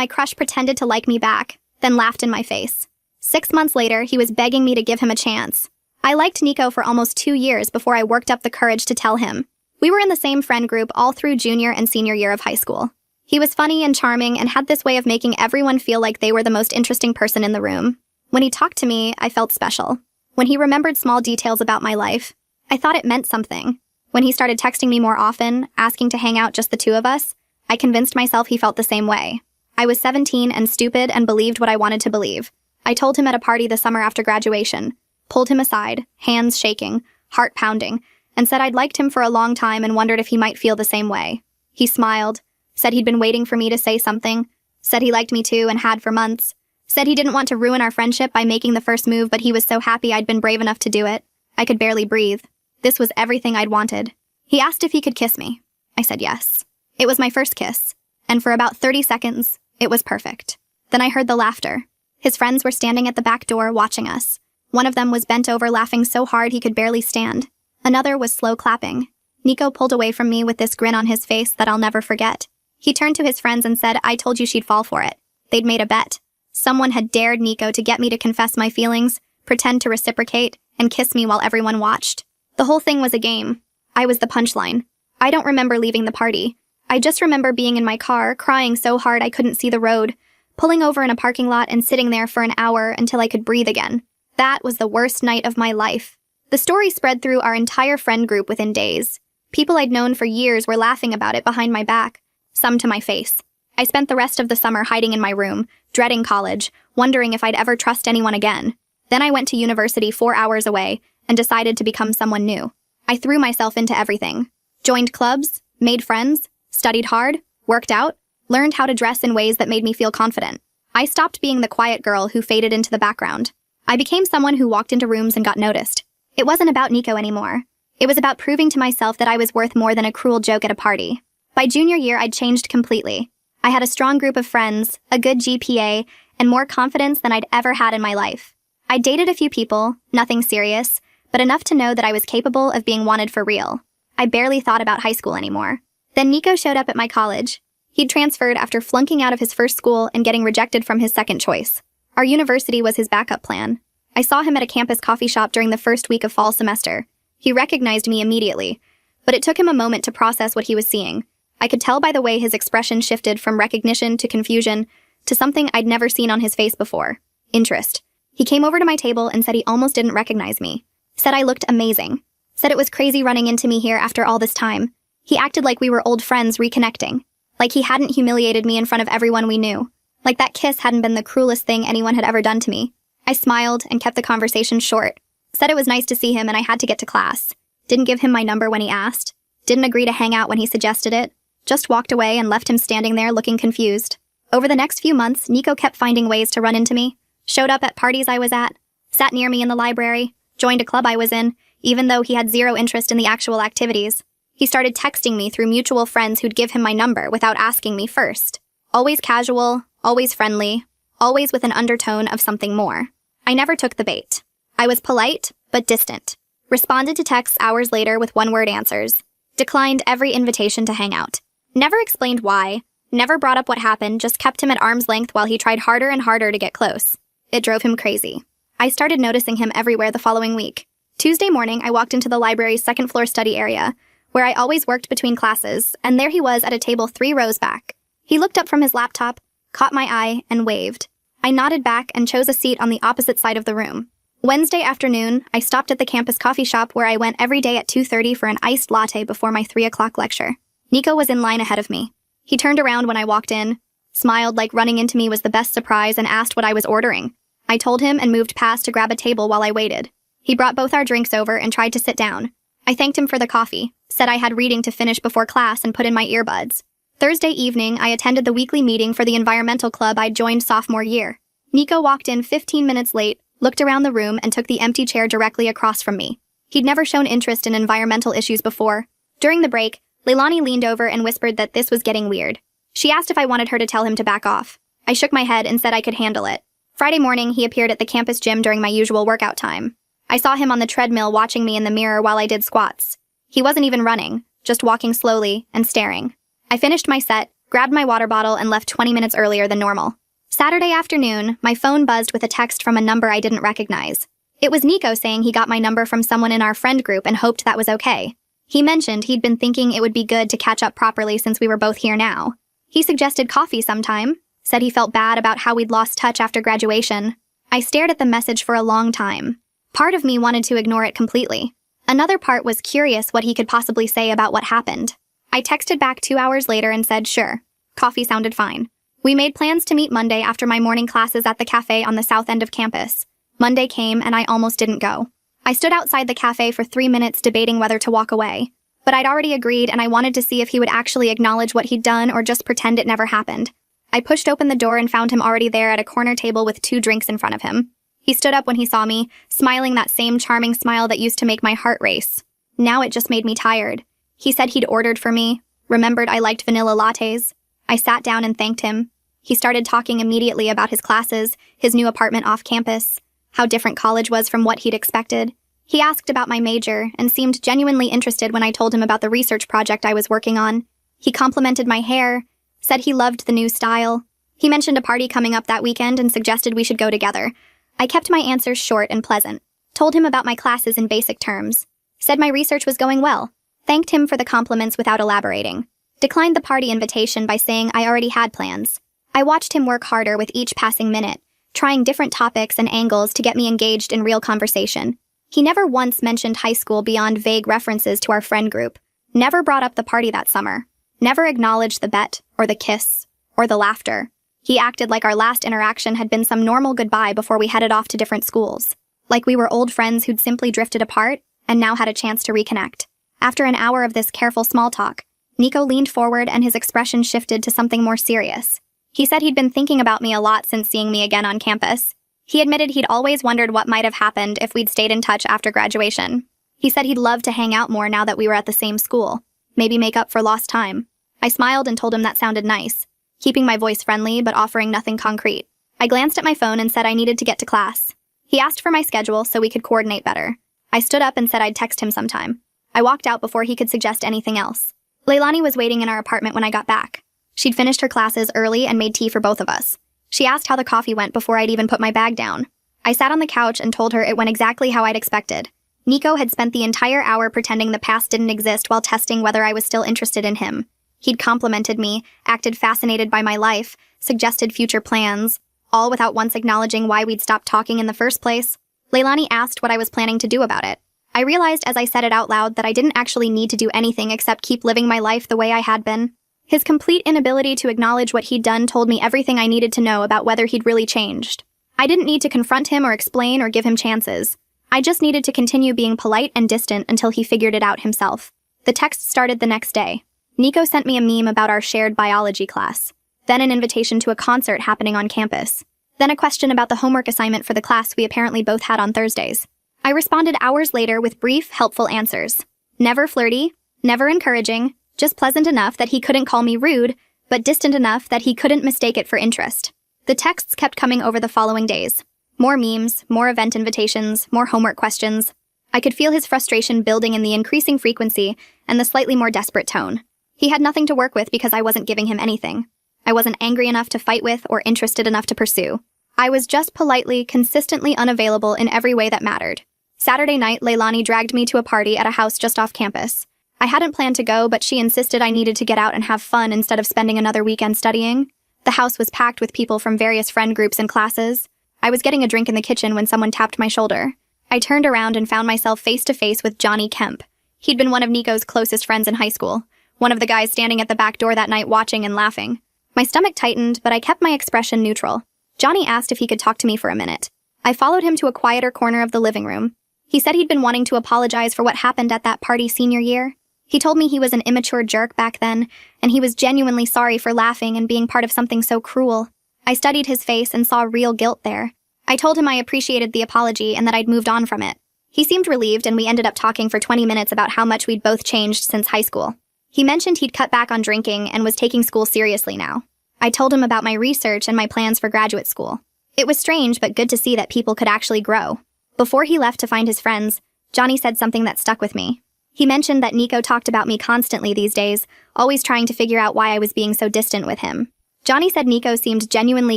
my crush pretended to like me back, then laughed in my face. 6 months later, he was begging me to give him a chance. I liked Nico for almost 2 years before I worked up the courage to tell him. We were in the same friend group all through junior and senior year of high school. He was funny and charming and had this way of making everyone feel like they were the most interesting person in the room. When he talked to me, I felt special. When he remembered small details about my life, I thought it meant something. When he started texting me more often, asking to hang out just the two of us, I convinced myself he felt the same way. I was 17 and stupid and believed what I wanted to believe. I told him at a party the summer after graduation, pulled him aside, hands shaking, heart pounding, and said I'd liked him for a long time and wondered if he might feel the same way. He smiled, said he'd been waiting for me to say something, said he liked me too and had for months, said he didn't want to ruin our friendship by making the first move, but he was so happy I'd been brave enough to do it. I could barely breathe. This was everything I'd wanted. He asked if he could kiss me. I said yes. It was my first kiss, and for about 30 seconds, it was perfect. Then I heard the laughter. His friends were standing at the back door watching us. One of them was bent over laughing so hard he could barely stand. Another was slow clapping. Nico pulled away from me with this grin on his face that I'll never forget. He turned to his friends and said, I told you she'd fall for it. They'd made a bet. Someone had dared Nico to get me to confess my feelings, pretend to reciprocate, and kiss me while everyone watched. The whole thing was a game. I was the punchline. I don't remember leaving the party. I just remember being in my car, crying so hard I couldn't see the road, pulling over in a parking lot and sitting there for an hour until I could breathe again. That was the worst night of my life. The story spread through our entire friend group within days. People I'd known for years were laughing about it behind my back, some to my face. I spent the rest of the summer hiding in my room, dreading college, wondering if I'd ever trust anyone again. Then I went to university 4 hours away and decided to become someone new. I threw myself into everything. Joined clubs, made friends, studied hard, worked out, learned how to dress in ways that made me feel confident. I stopped being the quiet girl who faded into the background. I became someone who walked into rooms and got noticed. It wasn't about Nico anymore. It was about proving to myself that I was worth more than a cruel joke at a party. By junior year, I'd changed completely. I had a strong group of friends, a good GPA, and more confidence than I'd ever had in my life. I dated a few people, nothing serious, but enough to know that I was capable of being wanted for real. I barely thought about high school anymore. Then Nico showed up at my college. He'd transferred after flunking out of his first school and getting rejected from his second choice. Our university was his backup plan. I saw him at a campus coffee shop during the first week of fall semester. He recognized me immediately, but it took him a moment to process what he was seeing. I could tell by the way his expression shifted from recognition to confusion to something I'd never seen on his face before. Interest. He came over to my table and said he almost didn't recognize me. Said I looked amazing. Said it was crazy running into me here after all this time. He acted like we were old friends reconnecting. Like he hadn't humiliated me in front of everyone we knew. Like that kiss hadn't been the cruelest thing anyone had ever done to me. I smiled and kept the conversation short. Said it was nice to see him and I had to get to class. Didn't give him my number when he asked. Didn't agree to hang out when he suggested it. Just walked away and left him standing there looking confused. Over the next few months, Nico kept finding ways to run into me. Showed up at parties I was at. Sat near me in the library. Joined a club I was in, even though he had zero interest in the actual activities. He started texting me through mutual friends who'd give him my number without asking me first. Always casual, always friendly, always with an undertone of something more. I never took the bait. I was polite, but distant. Responded to texts hours later with one-word answers. Declined every invitation to hang out. Never explained why. Never brought up what happened, just kept him at arm's length while he tried harder and harder to get close. It drove him crazy. I started noticing him everywhere the following week. Tuesday morning, I walked into the library's second-floor study area, where I always worked between classes, and there he was at a table 3 rows back. He looked up from his laptop, caught my eye, and waved. I nodded back and chose a seat on the opposite side of the room. Wednesday afternoon, I stopped at the campus coffee shop where I went every day at 2:30 for an iced latte before my 3 o'clock lecture. Nico was in line ahead of me. He turned around when I walked in, smiled like running into me was the best surprise, and asked what I was ordering. I told him and moved past to grab a table while I waited. He brought both our drinks over and tried to sit down. I thanked him for the coffee, said I had reading to finish before class, and put in my earbuds. Thursday evening, I attended the weekly meeting for the environmental club I'd joined sophomore year. Nico walked in 15 minutes late, looked around the room, and took the empty chair directly across from me. He'd never shown interest in environmental issues before. During the break, Leilani leaned over and whispered that this was getting weird. She asked if I wanted her to tell him to back off. I shook my head and said I could handle it. Friday morning, he appeared at the campus gym during my usual workout time. I saw him on the treadmill watching me in the mirror while I did squats. He wasn't even running, just walking slowly and staring. I finished my set, grabbed my water bottle, and left 20 minutes earlier than normal. Saturday afternoon, my phone buzzed with a text from a number I didn't recognize. It was Nico saying he got my number from someone in our friend group and hoped that was okay. He mentioned he'd been thinking it would be good to catch up properly since we were both here now. He suggested coffee sometime, said he felt bad about how we'd lost touch after graduation. I stared at the message for a long time. Part of me wanted to ignore it completely. Another part was curious what he could possibly say about what happened. I texted back 2 hours later and said sure. Coffee sounded fine. We made plans to meet Monday after my morning classes at the cafe on the south end of campus. Monday came and I almost didn't go. I stood outside the cafe for 3 minutes debating whether to walk away. But I'd already agreed and I wanted to see if he would actually acknowledge what he'd done or just pretend it never happened. I pushed open the door and found him already there at a corner table with 2 drinks in front of him. He stood up when he saw me, smiling that same charming smile that used to make my heart race. Now it just made me tired. He said he'd ordered for me, remembered I liked vanilla lattes. I sat down and thanked him. He started talking immediately about his classes, his new apartment off campus, how different college was from what he'd expected. He asked about my major and seemed genuinely interested when I told him about the research project I was working on. He complimented my hair, said he loved the new style. He mentioned a party coming up that weekend and suggested we should go together. I kept my answers short and pleasant, told him about my classes in basic terms, said my research was going well, thanked him for the compliments without elaborating, declined the party invitation by saying I already had plans. I watched him work harder with each passing minute, trying different topics and angles to get me engaged in real conversation. He never once mentioned high school beyond vague references to our friend group, never brought up the party that summer, never acknowledged the bet, or the kiss, or the laughter. He acted like our last interaction had been some normal goodbye before we headed off to different schools, like we were old friends who'd simply drifted apart and now had a chance to reconnect. After an hour of this careful small talk, Nico leaned forward and his expression shifted to something more serious. He said he'd been thinking about me a lot since seeing me again on campus. He admitted he'd always wondered what might have happened if we'd stayed in touch after graduation. He said he'd love to hang out more now that we were at the same school, maybe make up for lost time. I smiled and told him that sounded nice, keeping my voice friendly but offering nothing concrete. I glanced at my phone and said I needed to get to class. He asked for my schedule so we could coordinate better. I stood up and said I'd text him sometime. I walked out before he could suggest anything else. Leilani was waiting in our apartment when I got back. She'd finished her classes early and made tea for both of us. She asked how the coffee went before I'd even put my bag down. I sat on the couch and told her it went exactly how I'd expected. Nico had spent the entire hour pretending the past didn't exist while testing whether I was still interested in him. He'd complimented me, acted fascinated by my life, suggested future plans, all without once acknowledging why we'd stopped talking in the first place. Leilani asked what I was planning to do about it. I realized as I said it out loud that I didn't actually need to do anything except keep living my life the way I had been. His complete inability to acknowledge what he'd done told me everything I needed to know about whether he'd really changed. I didn't need to confront him or explain or give him chances. I just needed to continue being polite and distant until he figured it out himself. The text started the next day. Nico sent me a meme about our shared biology class, then an invitation to a concert happening on campus, then a question about the homework assignment for the class we apparently both had on Thursdays. I responded hours later with brief, helpful answers. Never flirty, never encouraging, just pleasant enough that he couldn't call me rude, but distant enough that he couldn't mistake it for interest. The texts kept coming over the following days. More memes, more event invitations, more homework questions. I could feel his frustration building in the increasing frequency and the slightly more desperate tone. He had nothing to work with because I wasn't giving him anything. I wasn't angry enough to fight with or interested enough to pursue. I was just politely, consistently unavailable in every way that mattered. Saturday night, Leilani dragged me to a party at a house just off campus. I hadn't planned to go, but she insisted I needed to get out and have fun instead of spending another weekend studying. The house was packed with people from various friend groups and classes. I was getting a drink in the kitchen when someone tapped my shoulder. I turned around and found myself face to face with Johnny Kemp. He'd been one of Nico's closest friends in high school, one of the guys standing at the back door that night watching and laughing. My stomach tightened, but I kept my expression neutral. Johnny asked if he could talk to me for a minute. I followed him to a quieter corner of the living room. He said he'd been wanting to apologize for what happened at that party senior year. He told me he was an immature jerk back then, and he was genuinely sorry for laughing and being part of something so cruel. I studied his face and saw real guilt there. I told him I appreciated the apology and that I'd moved on from it. He seemed relieved, and we ended up talking for 20 minutes about how much we'd both changed since high school. He mentioned he'd cut back on drinking and was taking school seriously now. I told him about my research and my plans for graduate school. It was strange but good to see that people could actually grow. Before he left to find his friends, Johnny said something that stuck with me. He mentioned that Nico talked about me constantly these days, always trying to figure out why I was being so distant with him. Johnny said Nico seemed genuinely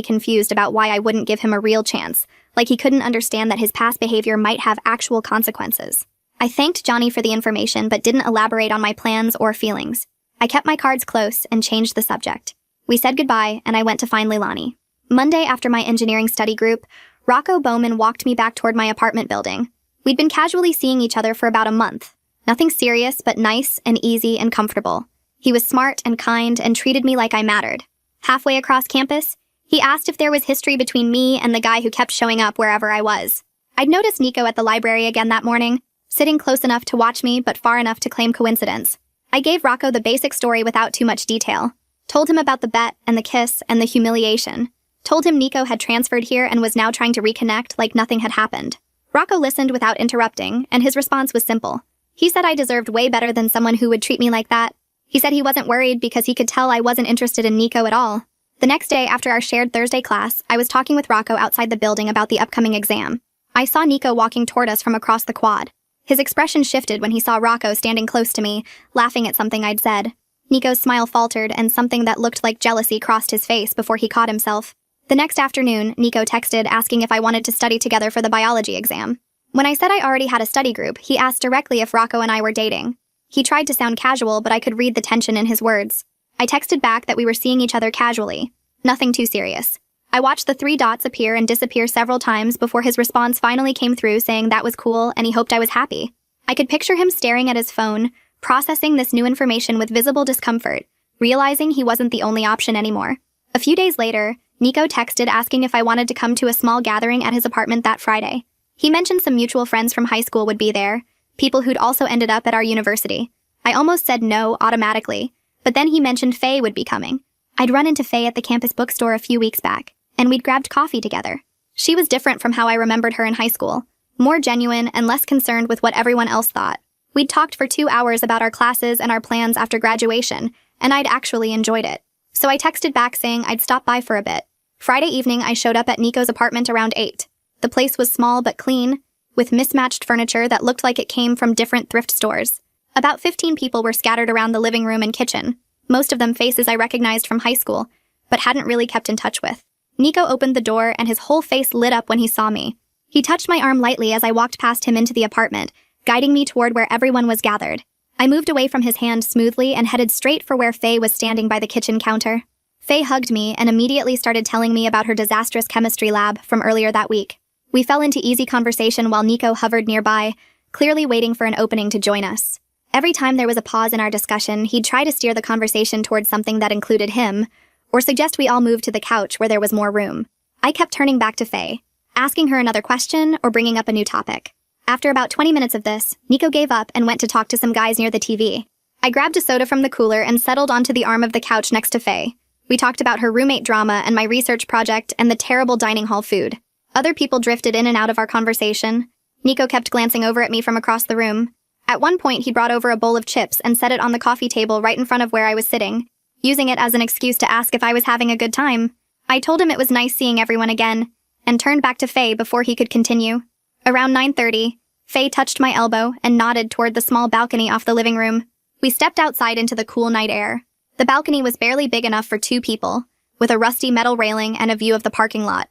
confused about why I wouldn't give him a real chance, like he couldn't understand that his past behavior might have actual consequences. I thanked Johnny for the information but didn't elaborate on my plans or feelings. I kept my cards close and changed the subject. We said goodbye, and I went to find Leilani. Monday, after my engineering study group, Rocco Bowman walked me back toward my apartment building. We'd been casually seeing each other for about a month. Nothing serious, but nice and easy and comfortable. He was smart and kind and treated me like I mattered. Halfway across campus, he asked if there was history between me and the guy who kept showing up wherever I was. I'd noticed Nico at the library again that morning, sitting close enough to watch me but far enough to claim coincidence. I gave Rocco the basic story without too much detail. Told him about the bet and the kiss and the humiliation. Told him Nico had transferred here and was now trying to reconnect like nothing had happened. Rocco listened without interrupting, and his response was simple. He said I deserved way better than someone who would treat me like that. He said he wasn't worried because he could tell I wasn't interested in Nico at all. The next day, after our shared Thursday class, I was talking with Rocco outside the building about the upcoming exam. I saw Nico walking toward us from across the quad. His expression shifted when he saw Rocco standing close to me, laughing at something I'd said. Nico's smile faltered, and something that looked like jealousy crossed his face before he caught himself. The next afternoon, Nico texted asking if I wanted to study together for the biology exam. When I said I already had a study group, he asked directly if Rocco and I were dating. He tried to sound casual, but I could read the tension in his words. I texted back that we were seeing each other casually. Nothing too serious. I watched the 3 dots appear and disappear several times before his response finally came through saying that was cool and he hoped I was happy. I could picture him staring at his phone, processing this new information with visible discomfort, realizing he wasn't the only option anymore. A few days later, Nico texted asking if I wanted to come to a small gathering at his apartment that Friday. He mentioned some mutual friends from high school would be there, people who'd also ended up at our university. I almost said no automatically, but then he mentioned Faye would be coming. I'd run into Faye at the campus bookstore a few weeks back, and we'd grabbed coffee together. She was different from how I remembered her in high school, more genuine and less concerned with what everyone else thought. We'd talked for 2 hours about our classes and our plans after graduation, and I'd actually enjoyed it. So I texted back saying I'd stop by for a bit. Friday evening, I showed up at Nico's apartment around 8. The place was small but clean, with mismatched furniture that looked like it came from different thrift stores. About 15 people were scattered around the living room and kitchen, most of them faces I recognized from high school, but hadn't really kept in touch with. Nico opened the door and his whole face lit up when he saw me. He touched my arm lightly as I walked past him into the apartment, guiding me toward where everyone was gathered. I moved away from his hand smoothly and headed straight for where Faye was standing by the kitchen counter. Faye hugged me and immediately started telling me about her disastrous chemistry lab from earlier that week. We fell into easy conversation while Nico hovered nearby, clearly waiting for an opening to join us. Every time there was a pause in our discussion, he'd try to steer the conversation towards something that included him, or suggest we all move to the couch where there was more room. I kept turning back to Faye, asking her another question or bringing up a new topic. After about 20 minutes of this, Nico gave up and went to talk to some guys near the TV. I grabbed a soda from the cooler and settled onto the arm of the couch next to Faye. We talked about her roommate drama and my research project and the terrible dining hall food. Other people drifted in and out of our conversation. Nico kept glancing over at me from across the room. At one point, he brought over a bowl of chips and set it on the coffee table right in front of where I was sitting, using it as an excuse to ask if I was having a good time. I told him it was nice seeing everyone again, and turned back to Faye before he could continue. Around 9:30, Faye touched my elbow and nodded toward the small balcony off the living room. We stepped outside into the cool night air. The balcony was barely big enough for 2 people, with a rusty metal railing and a view of the parking lot.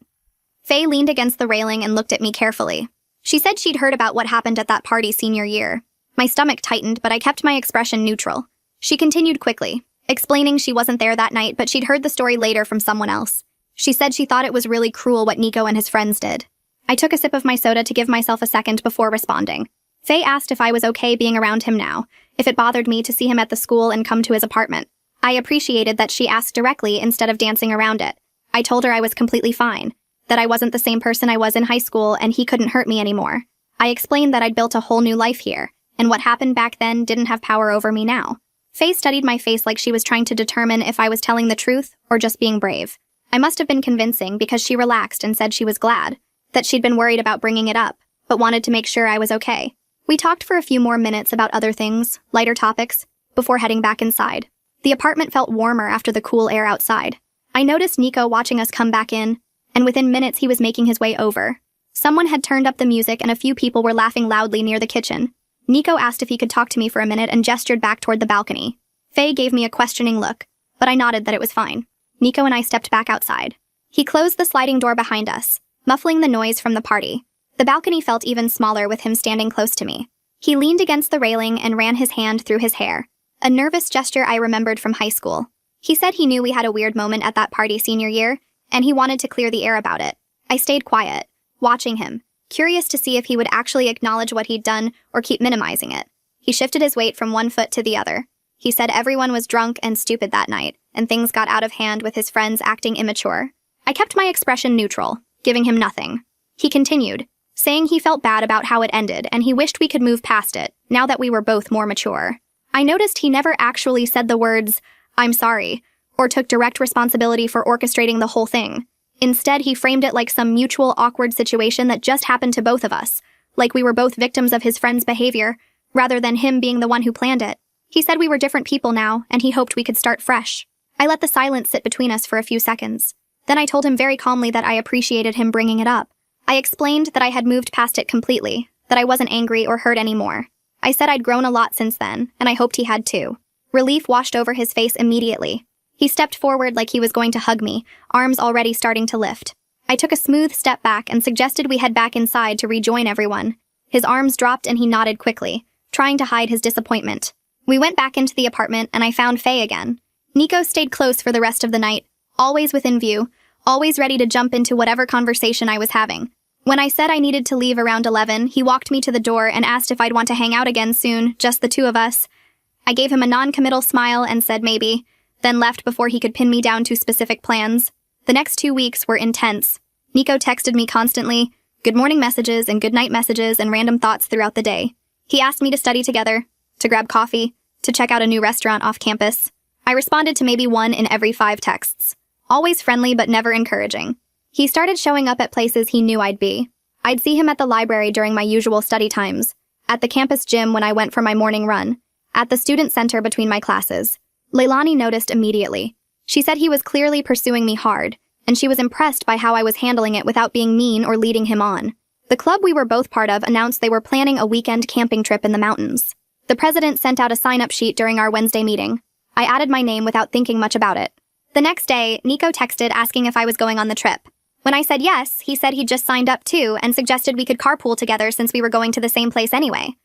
Faye leaned against the railing and looked at me carefully. She said she'd heard about what happened at that party senior year. My stomach tightened, but I kept my expression neutral. She continued quickly, explaining she wasn't there that night, but she'd heard the story later from someone else. She said she thought it was really cruel what Nico and his friends did. I took a sip of my soda to give myself a second before responding. Faye asked if I was okay being around him now, if it bothered me to see him at the school and come to his apartment. I appreciated that she asked directly instead of dancing around it. I told her I was completely fine, that I wasn't the same person I was in high school and he couldn't hurt me anymore. I explained that I'd built a whole new life here, and what happened back then didn't have power over me now. Faye studied my face like she was trying to determine if I was telling the truth or just being brave. I must have been convincing because she relaxed and said she was glad, that she'd been worried about bringing it up, but wanted to make sure I was okay. We talked for a few more minutes about other things, lighter topics, before heading back inside. The apartment felt warmer after the cool air outside. I noticed Nico watching us come back in, and within minutes he was making his way over. Someone had turned up the music and a few people were laughing loudly near the kitchen. Nico asked if he could talk to me for a minute and gestured back toward the balcony. Faye gave me a questioning look, but I nodded that it was fine. Nico and I stepped back outside. He closed the sliding door behind us, muffling the noise from the party. The balcony felt even smaller with him standing close to me. He leaned against the railing and ran his hand through his hair, a nervous gesture I remembered from high school. He said he knew we had a weird moment at that party senior year, and he wanted to clear the air about it. I stayed quiet, watching him, curious to see if he would actually acknowledge what he'd done or keep minimizing it. He shifted his weight from one foot to the other. He said everyone was drunk and stupid that night, and things got out of hand with his friends acting immature. I kept my expression neutral, giving him nothing. He continued, saying he felt bad about how it ended and he wished we could move past it, now that we were both more mature. I noticed he never actually said the words, "I'm sorry," or took direct responsibility for orchestrating the whole thing. Instead, he framed it like some mutual awkward situation that just happened to both of us, like we were both victims of his friend's behavior, rather than him being the one who planned it. He said we were different people now, and he hoped we could start fresh. I let the silence sit between us for a few seconds. Then I told him very calmly that I appreciated him bringing it up. I explained that I had moved past it completely, that I wasn't angry or hurt anymore. I said I'd grown a lot since then, and I hoped he had too. Relief washed over his face immediately. He stepped forward like he was going to hug me, arms already starting to lift. I took a smooth step back and suggested we head back inside to rejoin everyone. His arms dropped and he nodded quickly, trying to hide his disappointment. We went back into the apartment and I found Faye again. Nico stayed close for the rest of the night, always within view, always ready to jump into whatever conversation I was having. When I said I needed to leave around 11, he walked me to the door and asked if I'd want to hang out again soon, just the two of us. I gave him a non-committal smile and said maybe, then left before he could pin me down to specific plans. The next 2 weeks were intense. Nico texted me constantly, good morning messages and good night messages and random thoughts throughout the day. He asked me to study together, to grab coffee, to check out a new restaurant off campus. I responded to maybe 1 in every 5 texts. Always friendly but never encouraging. He started showing up at places he knew I'd be. I'd see him at the library during my usual study times, at the campus gym when I went for my morning run, at the student center between my classes. Leilani noticed immediately. She said he was clearly pursuing me hard, and she was impressed by how I was handling it without being mean or leading him on. The club we were both part of announced they were planning a weekend camping trip in the mountains. The president sent out a sign-up sheet during our Wednesday meeting. I added my name without thinking much about it. The next day, Nico texted asking if I was going on the trip. When I said yes, he said he'd just signed up too and suggested we could carpool together since we were going to the same place anyway.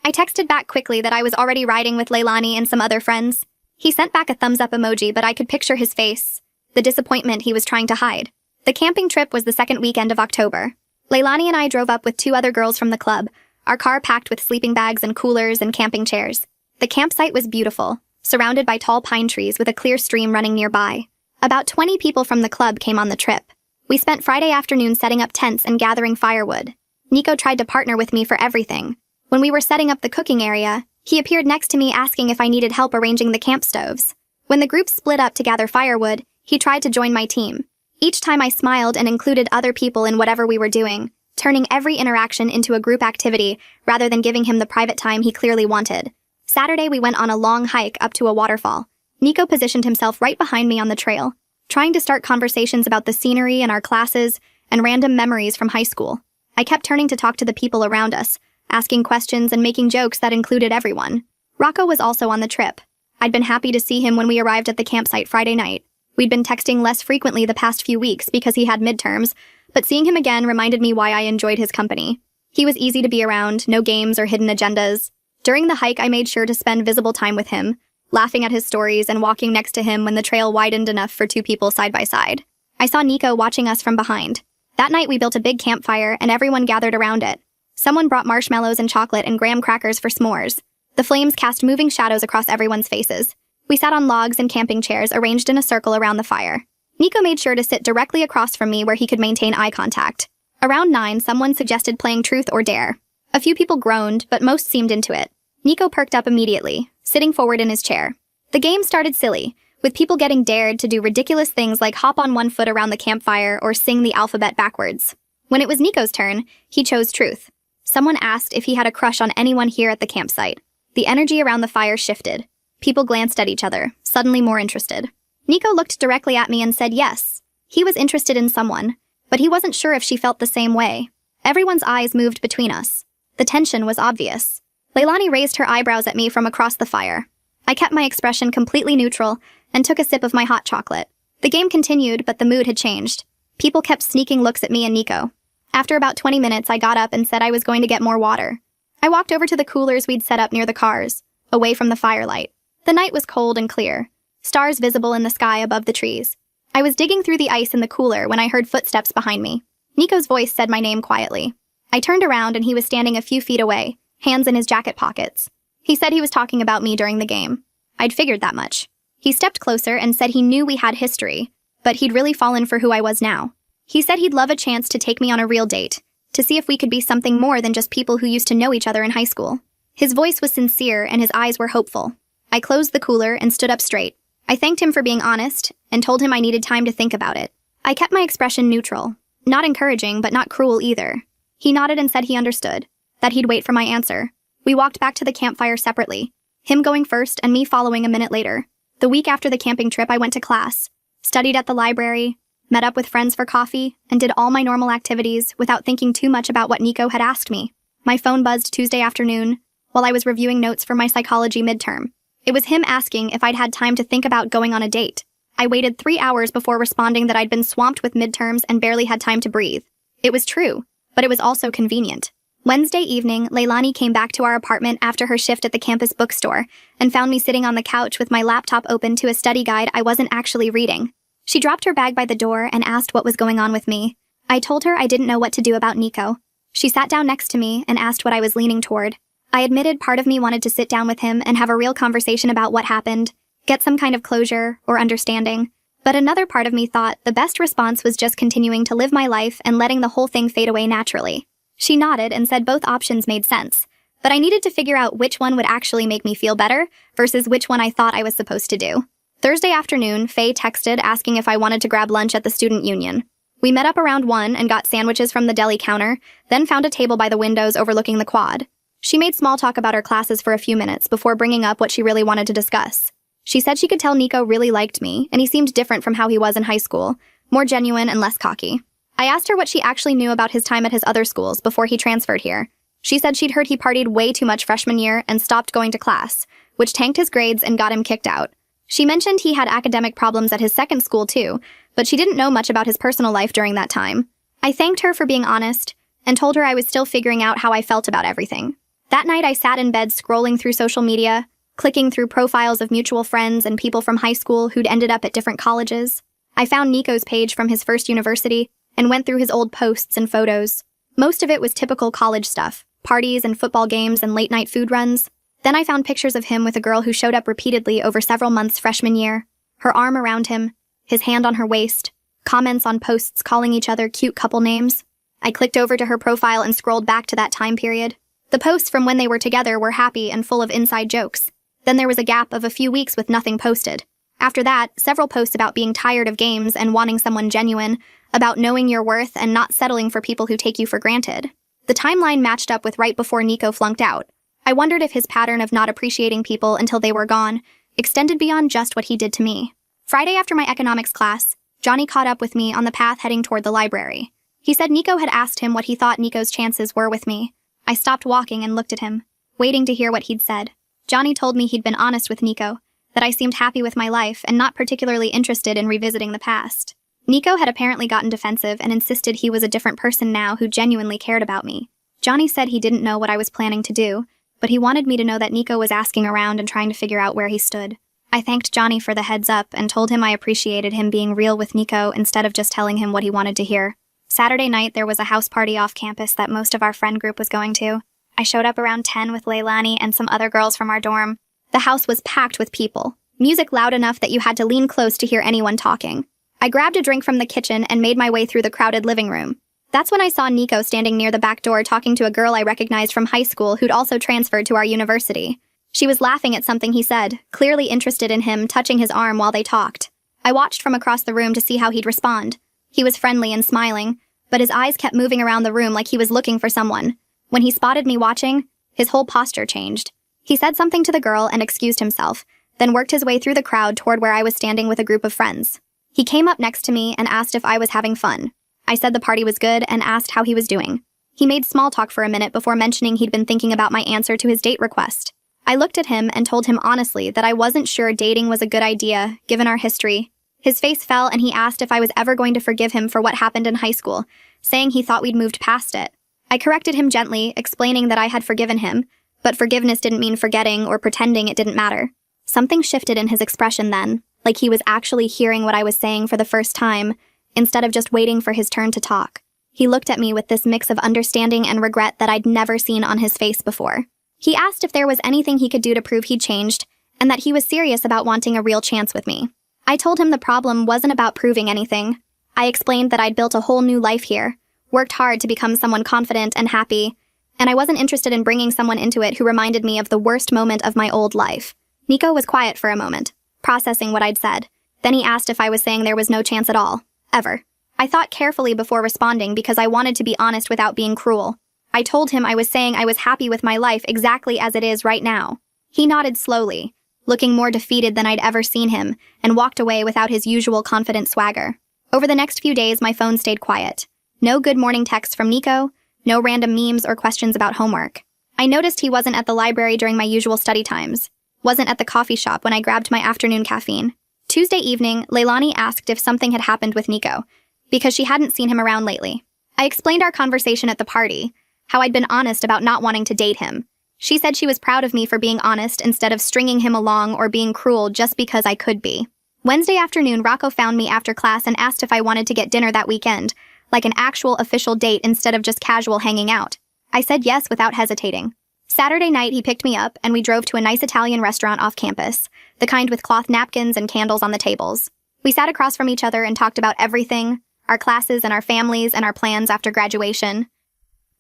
I texted back quickly that I was already riding with Leilani and some other friends. He sent back a thumbs-up emoji, but I could picture his face, the disappointment he was trying to hide. The camping trip was the second weekend of October. Leilani and I drove up with 2 other girls from the club, our car packed with sleeping bags and coolers and camping chairs. The campsite was beautiful, surrounded by tall pine trees with a clear stream running nearby. About 20 people from the club came on the trip. We spent Friday afternoon setting up tents and gathering firewood. Nico tried to partner with me for everything. When we were setting up the cooking area, he appeared next to me asking if I needed help arranging the camp stoves. When the group split up to gather firewood, he tried to join my team. Each time I smiled and included other people in whatever we were doing, turning every interaction into a group activity rather than giving him the private time he clearly wanted. Saturday we went on a long hike up to a waterfall. Nico positioned himself right behind me on the trail, trying to start conversations about the scenery and our classes and random memories from high school. I kept turning to talk to the people around us, asking questions and making jokes that included everyone. Rocco was also on the trip. I'd been happy to see him when we arrived at the campsite Friday night. We'd been texting less frequently the past few weeks because he had midterms, but seeing him again reminded me why I enjoyed his company. He was easy to be around, no games or hidden agendas. During the hike, I made sure to spend visible time with him, laughing at his stories and walking next to him when the trail widened enough for 2 people side by side. I saw Nico watching us from behind. That night we built a big campfire and everyone gathered around it. Someone brought marshmallows and chocolate and graham crackers for s'mores. The flames cast moving shadows across everyone's faces. We sat on logs and camping chairs arranged in a circle around the fire. Nico made sure to sit directly across from me where he could maintain eye contact. Around 9, someone suggested playing Truth or Dare. A few people groaned, but most seemed into it. Nico perked up immediately, sitting forward in his chair. The game started silly, with people getting dared to do ridiculous things like hop on 1 foot around the campfire or sing the alphabet backwards. When it was Nico's turn, he chose Truth. Someone asked if he had a crush on anyone here at the campsite. The energy around the fire shifted. People glanced at each other, suddenly more interested. Nico looked directly at me and said yes. He was interested in someone, but he wasn't sure if she felt the same way. Everyone's eyes moved between us. The tension was obvious. Leilani raised her eyebrows at me from across the fire. I kept my expression completely neutral and took a sip of my hot chocolate. The game continued, but the mood had changed. People kept sneaking looks at me and Nico. After about 20 minutes, I got up and said I was going to get more water. I walked over to the coolers we'd set up near the cars, away from the firelight. The night was cold and clear, stars visible in the sky above the trees. I was digging through the ice in the cooler when I heard footsteps behind me. Nico's voice said my name quietly. I turned around and he was standing a few feet away, hands in his jacket pockets. He said he was talking about me during the game. I'd figured that much. He stepped closer and said he knew we had history, but he'd really fallen for who I was now. He said he'd love a chance to take me on a real date, to see if we could be something more than just people who used to know each other in high school. His voice was sincere and his eyes were hopeful. I closed the cooler and stood up straight. I thanked him for being honest and told him I needed time to think about it. I kept my expression neutral, not encouraging but not cruel either. He nodded and said he understood, that he'd wait for my answer. We walked back to the campfire separately, him going first and me following a minute later. The week after the camping trip, I went to class, studied at the library, met up with friends for coffee, and did all my normal activities without thinking too much about what Nico had asked me. My phone buzzed Tuesday afternoon while I was reviewing notes for my psychology midterm. It was him asking if I'd had time to think about going on a date. I waited 3 hours before responding that I'd been swamped with midterms and barely had time to breathe. It was true, but it was also convenient. Wednesday evening, Leilani came back to our apartment after her shift at the campus bookstore and found me sitting on the couch with my laptop open to a study guide I wasn't actually reading. She dropped her bag by the door and asked what was going on with me. I told her I didn't know what to do about Nico. She sat down next to me and asked what I was leaning toward. I admitted part of me wanted to sit down with him and have a real conversation about what happened, get some kind of closure or understanding. But another part of me thought the best response was just continuing to live my life and letting the whole thing fade away naturally. She nodded and said both options made sense, but I needed to figure out which one would actually make me feel better versus which one I thought I was supposed to do. Thursday afternoon, Faye texted asking if I wanted to grab lunch at the student union. We met up around 1 and got sandwiches from the deli counter, then found a table by the windows overlooking the quad. She made small talk about our classes for a few minutes before bringing up what she really wanted to discuss. She said she could tell Nico really liked me, and he seemed different from how he was in high school, more genuine and less cocky. I asked her what she actually knew about his time at his other schools before he transferred here. She said she'd heard he partied way too much freshman year and stopped going to class, which tanked his grades and got him kicked out. She mentioned he had academic problems at his second school too, but she didn't know much about his personal life during that time. I thanked her for being honest and told her I was still figuring out how I felt about everything. That night I sat in bed scrolling through social media, clicking through profiles of mutual friends and people from high school who'd ended up at different colleges. I found Nico's page from his first university and went through his old posts and photos. Most of it was typical college stuff, parties and football games and late-night food runs. Then I found pictures of him with a girl who showed up repeatedly over several months freshman year, her arm around him, his hand on her waist, comments on posts calling each other cute couple names. I clicked over to her profile and scrolled back to that time period. The posts from when they were together were happy and full of inside jokes. Then there was a gap of a few weeks with nothing posted. After that, several posts about being tired of games and wanting someone genuine, about knowing your worth and not settling for people who take you for granted. The timeline matched up with right before Nico flunked out. I wondered if his pattern of not appreciating people until they were gone extended beyond just what he did to me. Friday after my economics class, Johnny caught up with me on the path heading toward the library. He said Nico had asked him what he thought Nico's chances were with me. I stopped walking and looked at him, waiting to hear what he'd said. Johnny told me he'd been honest with Nico, that I seemed happy with my life and not particularly interested in revisiting the past. Nico had apparently gotten defensive and insisted he was a different person now who genuinely cared about me. Johnny said he didn't know what I was planning to do, but he wanted me to know that Nico was asking around and trying to figure out where he stood. I thanked Johnny for the heads up and told him I appreciated him being real with Nico instead of just telling him what he wanted to hear. Saturday night, there was a house party off campus that most of our friend group was going to. I showed up around 10 with Leilani and some other girls from our dorm. The house was packed with people, music loud enough that you had to lean close to hear anyone talking. I grabbed a drink from the kitchen and made my way through the crowded living room. That's when I saw Nico standing near the back door talking to a girl I recognized from high school who'd also transferred to our university. She was laughing at something he said, clearly interested in him, touching his arm while they talked. I watched from across the room to see how he'd respond. He was friendly and smiling, but his eyes kept moving around the room like he was looking for someone. When he spotted me watching, his whole posture changed. He said something to the girl and excused himself, then worked his way through the crowd toward where I was standing with a group of friends. He came up next to me and asked if I was having fun. I said the party was good and asked how he was doing. He made small talk for a minute before mentioning he'd been thinking about my answer to his date request. I looked at him and told him honestly that I wasn't sure dating was a good idea, given our history. His face fell and he asked if I was ever going to forgive him for what happened in high school, saying he thought we'd moved past it. I corrected him gently, explaining that I had forgiven him, but forgiveness didn't mean forgetting or pretending it didn't matter. Something shifted in his expression then, like he was actually hearing what I was saying for the first time, instead of just waiting for his turn to talk. He looked at me with this mix of understanding and regret that I'd never seen on his face before. He asked if there was anything he could do to prove he'd changed, and that he was serious about wanting a real chance with me. I told him the problem wasn't about proving anything. I explained that I'd built a whole new life here, worked hard to become someone confident and happy, and I wasn't interested in bringing someone into it who reminded me of the worst moment of my old life. Nico was quiet for a moment, processing what I'd said. Then he asked if I was saying there was no chance at all. Ever. I thought carefully before responding because I wanted to be honest without being cruel. I told him I was saying I was happy with my life exactly as it is right now. He nodded slowly, looking more defeated than I'd ever seen him, and walked away without his usual confident swagger. Over the next few days, my phone stayed quiet. No good morning texts from Nico, no random memes or questions about homework. I noticed he wasn't at the library during my usual study times, wasn't at the coffee shop when I grabbed my afternoon caffeine. Tuesday evening, Leilani asked if something had happened with Nico, because she hadn't seen him around lately. I explained our conversation at the party, how I'd been honest about not wanting to date him. She said she was proud of me for being honest instead of stringing him along or being cruel just because I could be. Wednesday afternoon, Rocco found me after class and asked if I wanted to get dinner that weekend, like an actual official date instead of just casual hanging out. I said yes without hesitating. Saturday night, he picked me up and we drove to a nice Italian restaurant off campus, the kind with cloth napkins and candles on the tables. We sat across from each other and talked about everything, our classes and our families and our plans after graduation.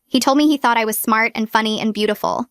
He told me he thought I was smart and funny and beautiful.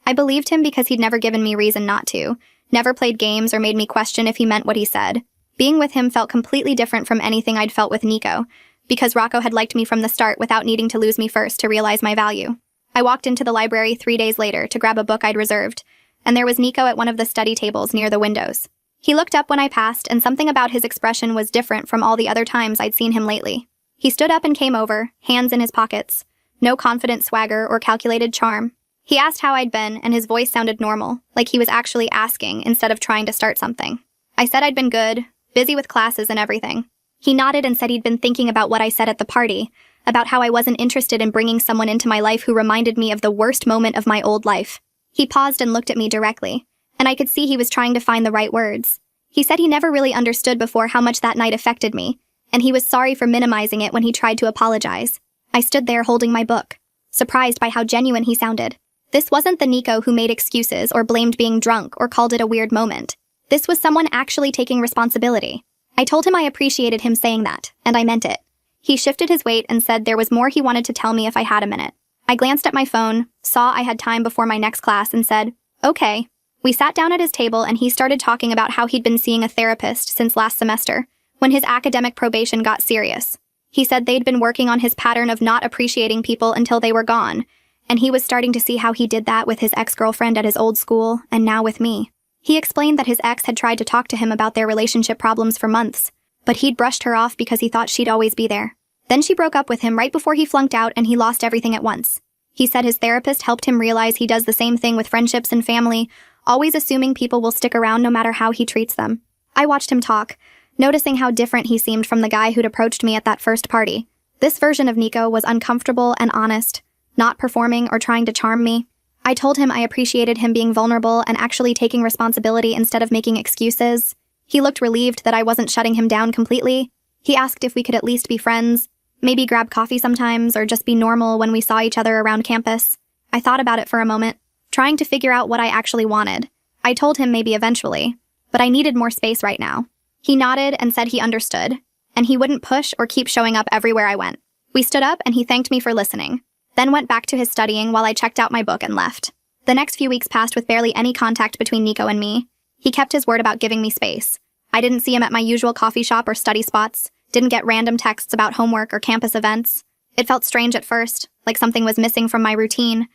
I believed him because he'd never given me reason not to, never played games or made me question if he meant what he said. Being with him felt completely different from anything I'd felt with Nico, because Rocco had liked me from the start without needing to lose me first to realize my value. I walked into the library 3 days later to grab a book I'd reserved, and there was Nico at one of the study tables near the windows. He looked up when I passed, and something about his expression was different from all the other times I'd seen him lately. He stood up and came over, hands in his pockets. No confident swagger or calculated charm. He asked how I'd been, and his voice sounded normal, like he was actually asking instead of trying to start something. I said I'd been good, busy with classes and everything. He nodded and said he'd been thinking about what I said at the party, about how I wasn't interested in bringing someone into my life who reminded me of the worst moment of my old life. He paused and looked at me directly, and I could see he was trying to find the right words. He said he never really understood before how much that night affected me, and he was sorry for minimizing it when he tried to apologize. I stood there holding my book, surprised by how genuine he sounded. This wasn't the Nico who made excuses or blamed being drunk or called it a weird moment. This was someone actually taking responsibility. I told him I appreciated him saying that, and I meant it. He shifted his weight and said there was more he wanted to tell me if I had a minute. I glanced at my phone, saw I had time before my next class, and said, okay. We sat down at his table and he started talking about how he'd been seeing a therapist since last semester, when his academic probation got serious. He said they'd been working on his pattern of not appreciating people until they were gone, and he was starting to see how he did that with his ex-girlfriend at his old school, and now with me. He explained that his ex had tried to talk to him about their relationship problems for months, but he'd brushed her off because he thought she'd always be there. Then she broke up with him right before he flunked out and he lost everything at once. He said his therapist helped him realize he does the same thing with friendships and family, always assuming people will stick around no matter how he treats them. I watched him talk, noticing how different he seemed from the guy who'd approached me at that first party. This version of Nico was uncomfortable and honest, not performing or trying to charm me. I told him I appreciated him being vulnerable and actually taking responsibility instead of making excuses. He looked relieved that I wasn't shutting him down completely. He asked if we could at least be friends, maybe grab coffee sometimes or just be normal when we saw each other around campus. I thought about it for a moment, trying to figure out what I actually wanted. I told him maybe eventually, but I needed more space right now. He nodded and said he understood, and he wouldn't push or keep showing up everywhere I went. We stood up and he thanked me for listening, then went back to his studying while I checked out my book and left. The next few weeks passed with barely any contact between Nico and me. He kept his word about giving me space. I didn't see him at my usual coffee shop or study spots, didn't get random texts about homework or campus events. It felt strange at first, like something was missing from my routine,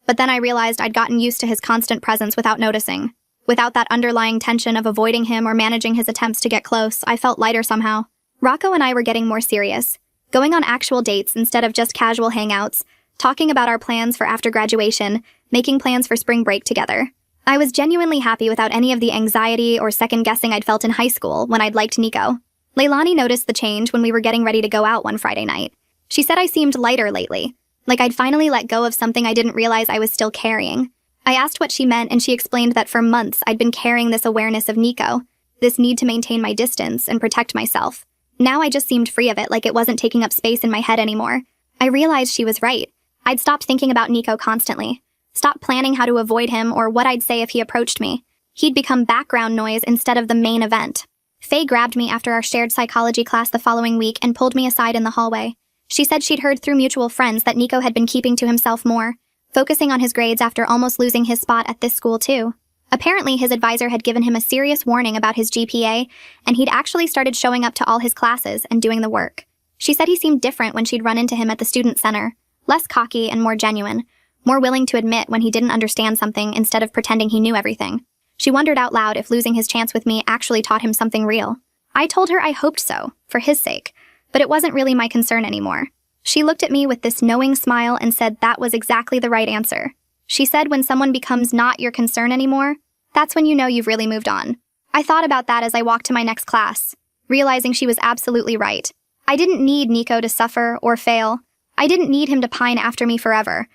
but then I realized I'd gotten used to his constant presence without noticing. Without that underlying tension of avoiding him or managing his attempts to get close, I felt lighter somehow. Rocco and I were getting more serious, going on actual dates instead of just casual hangouts, talking about our plans for after graduation, making plans for spring break together. I was genuinely happy without any of the anxiety or second-guessing I'd felt in high school when I'd liked Nico. Leilani noticed the change when we were getting ready to go out one Friday night. She said I seemed lighter lately, like I'd finally let go of something I didn't realize I was still carrying. I asked what she meant, and she explained that for months I'd been carrying this awareness of Nico, this need to maintain my distance and protect myself. Now I just seemed free of it, like it wasn't taking up space in my head anymore. I realized she was right. I'd stopped thinking about Nico constantly, stopped planning how to avoid him or what I'd say if he approached me. He'd become background noise instead of the main event. Faye grabbed me after our shared psychology class the following week and pulled me aside in the hallway. She said she'd heard through mutual friends that Nico had been keeping to himself more, focusing on his grades after almost losing his spot at this school too. Apparently, his advisor had given him a serious warning about his GPA, and he'd actually started showing up to all his classes and doing the work. She said he seemed different when she'd run into him at the student center, less cocky and more genuine, more willing to admit when he didn't understand something instead of pretending he knew everything. She wondered out loud if losing his chance with me actually taught him something real. I told her I hoped so, for his sake, but it wasn't really my concern anymore. She looked at me with this knowing smile and said that was exactly the right answer. She said when someone becomes not your concern anymore, that's when you know you've really moved on. I thought about that as I walked to my next class, realizing she was absolutely right. I didn't need Nico to suffer or fail. I didn't need him to pine after me forever.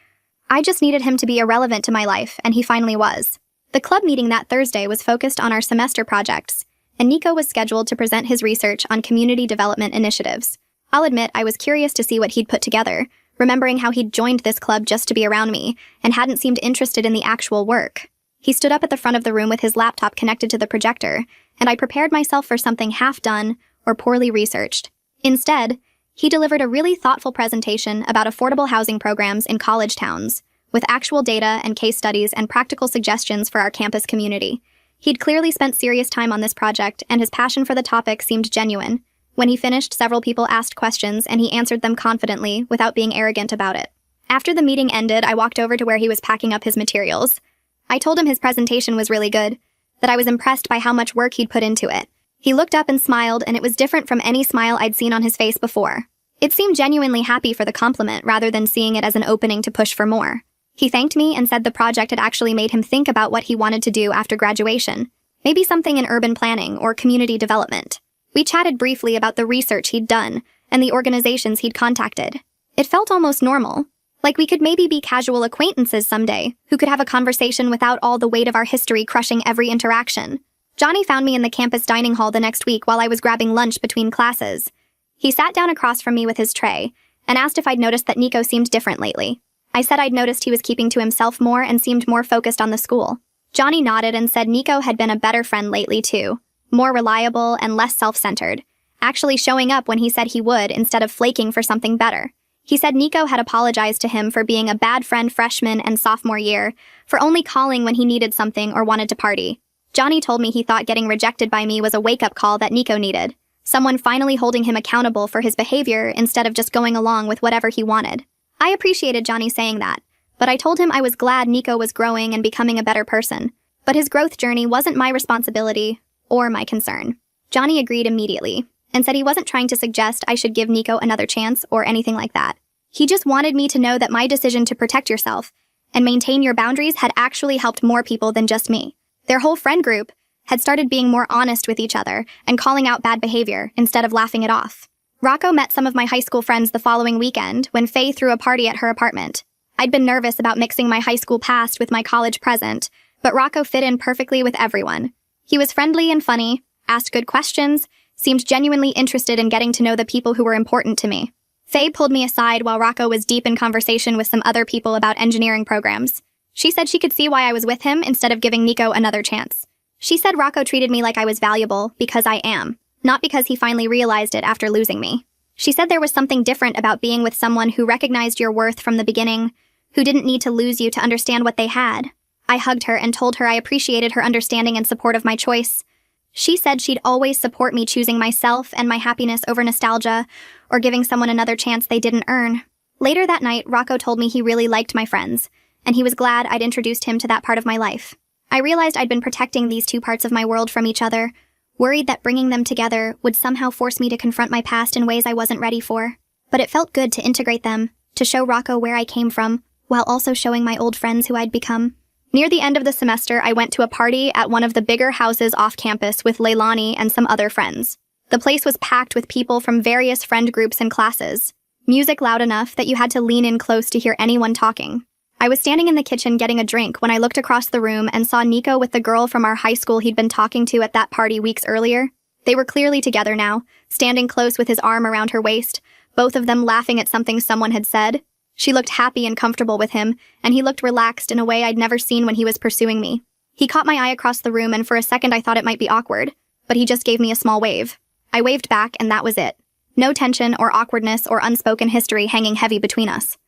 I just needed him to be irrelevant to my life, and he finally was. The club meeting that Thursday was focused on our semester projects, and Nico was scheduled to present his research on community development initiatives. I'll admit I was curious to see what he'd put together, remembering how he'd joined this club just to be around me and hadn't seemed interested in the actual work. He stood up at the front of the room with his laptop connected to the projector, and I prepared myself for something half-done or poorly researched. Instead, he delivered a really thoughtful presentation about affordable housing programs in college towns, with actual data and case studies and practical suggestions for our campus community. He'd clearly spent serious time on this project, and his passion for the topic seemed genuine. When he finished, several people asked questions, and he answered them confidently, without being arrogant about it. After the meeting ended, I walked over to where he was packing up his materials. I told him his presentation was really good, that I was impressed by how much work he'd put into it. He looked up and smiled, and it was different from any smile I'd seen on his face before. It seemed genuinely happy for the compliment rather than seeing it as an opening to push for more. He thanked me and said the project had actually made him think about what he wanted to do after graduation, maybe something in urban planning or community development. We chatted briefly about the research he'd done and the organizations he'd contacted. It felt almost normal, like we could maybe be casual acquaintances someday who could have a conversation without all the weight of our history crushing every interaction. Johnny found me in the campus dining hall the next week while I was grabbing lunch between classes. He sat down across from me with his tray and asked if I'd noticed that Nico seemed different lately. I said I'd noticed he was keeping to himself more and seemed more focused on the school. Johnny nodded and said Nico had been a better friend lately too, more reliable and less self-centered, actually showing up when he said he would instead of flaking for something better. He said Nico had apologized to him for being a bad friend freshman and sophomore year, for only calling when he needed something or wanted to party. Johnny told me he thought getting rejected by me was a wake-up call that Nico needed, someone finally holding him accountable for his behavior instead of just going along with whatever he wanted. I appreciated Johnny saying that, but I told him I was glad Nico was growing and becoming a better person, but his growth journey wasn't my responsibility or my concern. Johnny agreed immediately and said he wasn't trying to suggest I should give Nico another chance or anything like that. He just wanted me to know that my decision to protect yourself and maintain your boundaries had actually helped more people than just me. Their whole friend group had started being more honest with each other and calling out bad behavior instead of laughing it off. Rocco met some of my high school friends the following weekend when Faye threw a party at her apartment. I'd been nervous about mixing my high school past with my college present, but Rocco fit in perfectly with everyone. He was friendly and funny, asked good questions, seemed genuinely interested in getting to know the people who were important to me. Faye pulled me aside while Rocco was deep in conversation with some other people about engineering programs. She said she could see why I was with him instead of giving Nico another chance. She said Rocco treated me like I was valuable because I am, not because he finally realized it after losing me. She said there was something different about being with someone who recognized your worth from the beginning, who didn't need to lose you to understand what they had. I hugged her and told her I appreciated her understanding and support of my choice. She said she'd always support me choosing myself and my happiness over nostalgia or giving someone another chance they didn't earn. Later that night, Rocco told me he really liked my friends, and he was glad I'd introduced him to that part of my life. I realized I'd been protecting these two parts of my world from each other, worried that bringing them together would somehow force me to confront my past in ways I wasn't ready for. But it felt good to integrate them, to show Rocco where I came from, while also showing my old friends who I'd become. Near the end of the semester, I went to a party at one of the bigger houses off campus with Leilani and some other friends. The place was packed with people from various friend groups and classes. Music loud enough that you had to lean in close to hear anyone talking. I was standing in the kitchen getting a drink when I looked across the room and saw Nico with the girl from our high school he'd been talking to at that party weeks earlier. They were clearly together now, standing close with his arm around her waist, both of them laughing at something someone had said. She looked happy and comfortable with him, and he looked relaxed in a way I'd never seen when he was pursuing me. He caught my eye across the room, and for a second I thought it might be awkward, but he just gave me a small wave. I waved back, and that was it. No tension or awkwardness or unspoken history hanging heavy between us.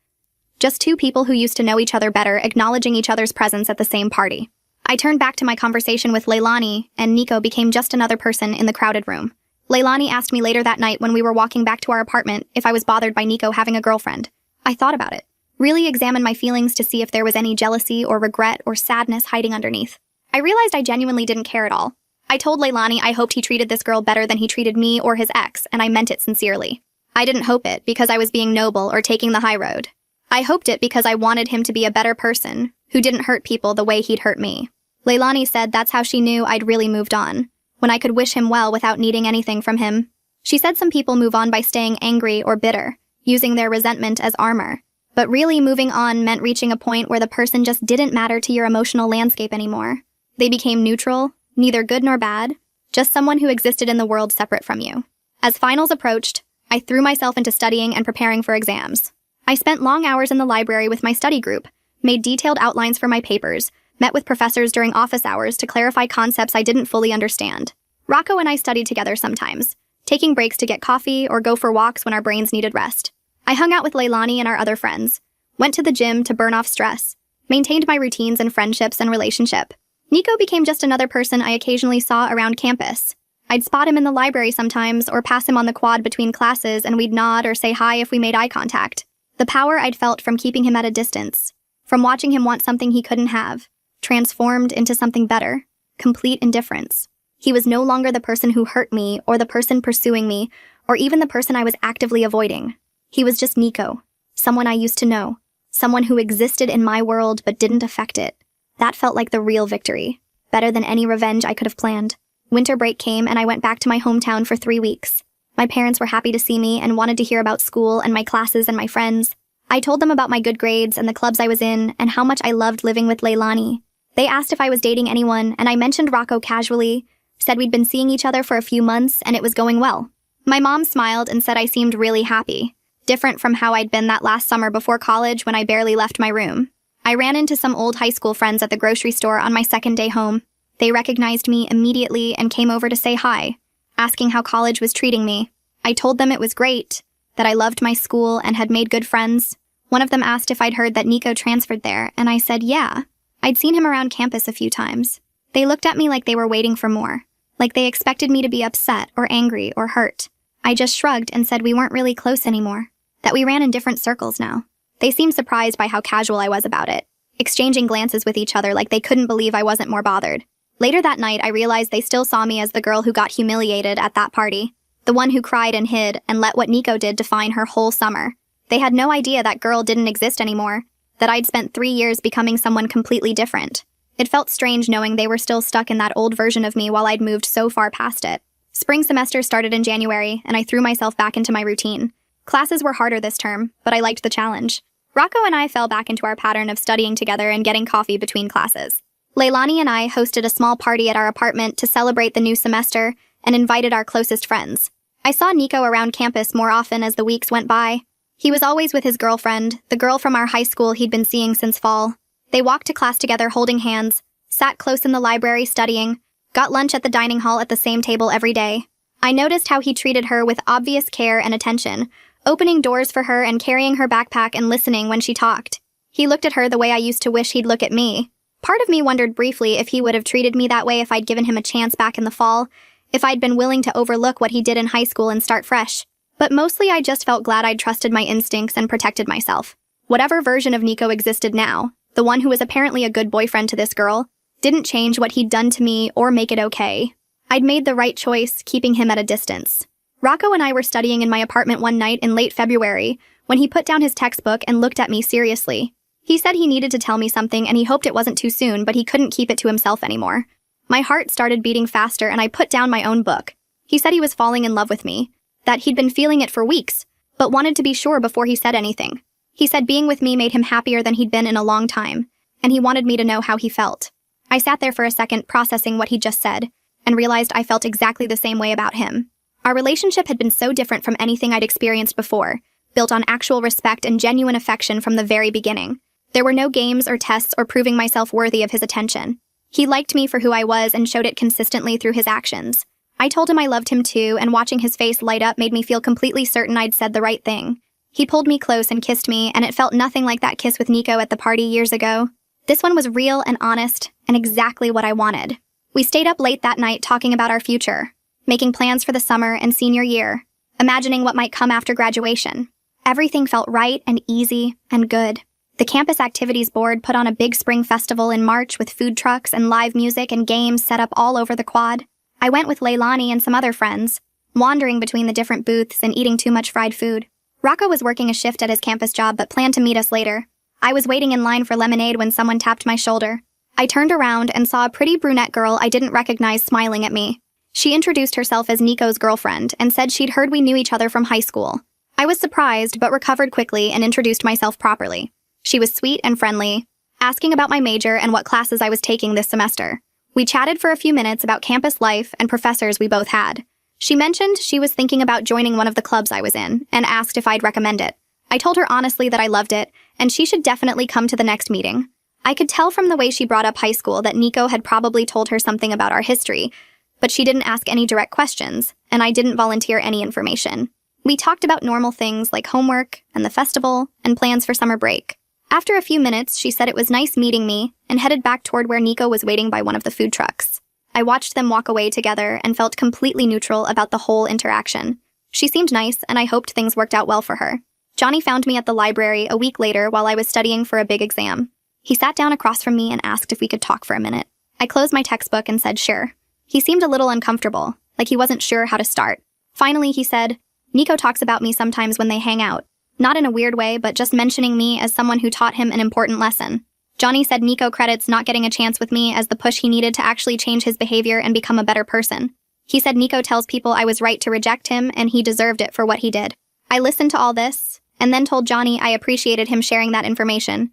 Just two people who used to know each other better, acknowledging each other's presence at the same party. I turned back to my conversation with Leilani, and Nico became just another person in the crowded room. Leilani asked me later that night when we were walking back to our apartment if I was bothered by Nico having a girlfriend. I thought about it. Really examined my feelings to see if there was any jealousy or regret or sadness hiding underneath. I realized I genuinely didn't care at all. I told Leilani I hoped he treated this girl better than he treated me or his ex, and I meant it sincerely. I didn't hope it because I was being noble or taking the high road. I hoped it because I wanted him to be a better person, who didn't hurt people the way he'd hurt me. Leilani said that's how she knew I'd really moved on, when I could wish him well without needing anything from him. She said some people move on by staying angry or bitter, using their resentment as armor. But really, moving on meant reaching a point where the person just didn't matter to your emotional landscape anymore. They became neutral, neither good nor bad, just someone who existed in the world separate from you. As finals approached, I threw myself into studying and preparing for exams. I spent long hours in the library with my study group, made detailed outlines for my papers, met with professors during office hours to clarify concepts I didn't fully understand. Rocco and I studied together sometimes, taking breaks to get coffee or go for walks when our brains needed rest. I hung out with Leilani and our other friends, went to the gym to burn off stress, maintained my routines and friendships and relationship. Nico became just another person I occasionally saw around campus. I'd spot him in the library sometimes or pass him on the quad between classes and we'd nod or say hi if we made eye contact. The power I'd felt from keeping him at a distance, from watching him want something he couldn't have, transformed into something better, complete indifference. He was no longer the person who hurt me or the person pursuing me or even the person I was actively avoiding. He was just Nico, someone I used to know, someone who existed in my world but didn't affect it. That felt like the real victory, better than any revenge I could have planned. Winter break came and I went back to my hometown for 3 weeks. My parents were happy to see me and wanted to hear about school and my classes and my friends. I told them about my good grades and the clubs I was in and how much I loved living with Leilani. They asked if I was dating anyone and I mentioned Rocco casually, said we'd been seeing each other for a few months and it was going well. My mom smiled and said I seemed really happy, different from how I'd been that last summer before college when I barely left my room. I ran into some old high school friends at the grocery store on my second day home. They recognized me immediately and came over to say hi, asking how college was treating me. I told them it was great, that I loved my school and had made good friends. One of them asked if I'd heard that Nico transferred there, and I said yeah. I'd seen him around campus a few times. They looked at me like they were waiting for more, like they expected me to be upset or angry or hurt. I just shrugged and said we weren't really close anymore, that we ran in different circles now. They seemed surprised by how casual I was about it, exchanging glances with each other like they couldn't believe I wasn't more bothered. Later that night, I realized they still saw me as the girl who got humiliated at that party, the one who cried and hid and let what Nico did define her whole summer. They had no idea that girl didn't exist anymore, that I'd spent 3 years becoming someone completely different. It felt strange knowing they were still stuck in that old version of me while I'd moved so far past it. Spring semester started in January, and I threw myself back into my routine. Classes were harder this term, but I liked the challenge. Rocco and I fell back into our pattern of studying together and getting coffee between classes. Leilani and I hosted a small party at our apartment to celebrate the new semester and invited our closest friends. I saw Nico around campus more often as the weeks went by. He was always with his girlfriend, the girl from our high school he'd been seeing since fall. They walked to class together holding hands, sat close in the library studying, got lunch at the dining hall at the same table every day. I noticed how he treated her with obvious care and attention, opening doors for her and carrying her backpack and listening when she talked. He looked at her the way I used to wish he'd look at me. Part of me wondered briefly if he would have treated me that way if I'd given him a chance back in the fall, if I'd been willing to overlook what he did in high school and start fresh. But mostly I just felt glad I'd trusted my instincts and protected myself. Whatever version of Nico existed now, the one who was apparently a good boyfriend to this girl, didn't change what he'd done to me or make it okay. I'd made the right choice, keeping him at a distance. Rocco and I were studying in my apartment one night in late February when he put down his textbook and looked at me seriously. He said he needed to tell me something and he hoped it wasn't too soon, but he couldn't keep it to himself anymore. My heart started beating faster and I put down my own book. He said he was falling in love with me, that he'd been feeling it for weeks, but wanted to be sure before he said anything. He said being with me made him happier than he'd been in a long time, and he wanted me to know how he felt. I sat there for a second processing what he'd just said, and realized I felt exactly the same way about him. Our relationship had been so different from anything I'd experienced before, built on actual respect and genuine affection from the very beginning. There were no games or tests or proving myself worthy of his attention. He liked me for who I was and showed it consistently through his actions. I told him I loved him too, and watching his face light up made me feel completely certain I'd said the right thing. He pulled me close and kissed me, and it felt nothing like that kiss with Nico at the party years ago. This one was real and honest, and exactly what I wanted. We stayed up late that night talking about our future, making plans for the summer and senior year, imagining what might come after graduation. Everything felt right and easy and good. The campus activities board put on a big spring festival in March with food trucks and live music and games set up all over the quad. I went with Leilani and some other friends, wandering between the different booths and eating too much fried food. Rocco was working a shift at his campus job but planned to meet us later. I was waiting in line for lemonade when someone tapped my shoulder. I turned around and saw a pretty brunette girl I didn't recognize smiling at me. She introduced herself as Nico's girlfriend and said she'd heard we knew each other from high school. I was surprised but recovered quickly and introduced myself properly. She was sweet and friendly, asking about my major and what classes I was taking this semester. We chatted for a few minutes about campus life and professors we both had. She mentioned she was thinking about joining one of the clubs I was in and asked if I'd recommend it. I told her honestly that I loved it and she should definitely come to the next meeting. I could tell from the way she brought up high school that Nico had probably told her something about our history, but she didn't ask any direct questions, and I didn't volunteer any information. We talked about normal things like homework and the festival and plans for summer break. After a few minutes, she said it was nice meeting me and headed back toward where Nico was waiting by one of the food trucks. I watched them walk away together and felt completely neutral about the whole interaction. She seemed nice, and I hoped things worked out well for her. Johnny found me at the library a week later while I was studying for a big exam. He sat down across from me and asked if we could talk for a minute. I closed my textbook and said sure. He seemed a little uncomfortable, like he wasn't sure how to start. Finally, he said, "Nico talks about me sometimes when they hang out. Not in a weird way, but just mentioning me as someone who taught him an important lesson." Johnny said Nico credits not getting a chance with me as the push he needed to actually change his behavior and become a better person. He said Nico tells people I was right to reject him and he deserved it for what he did. I listened to all this, and then told Johnny I appreciated him sharing that information.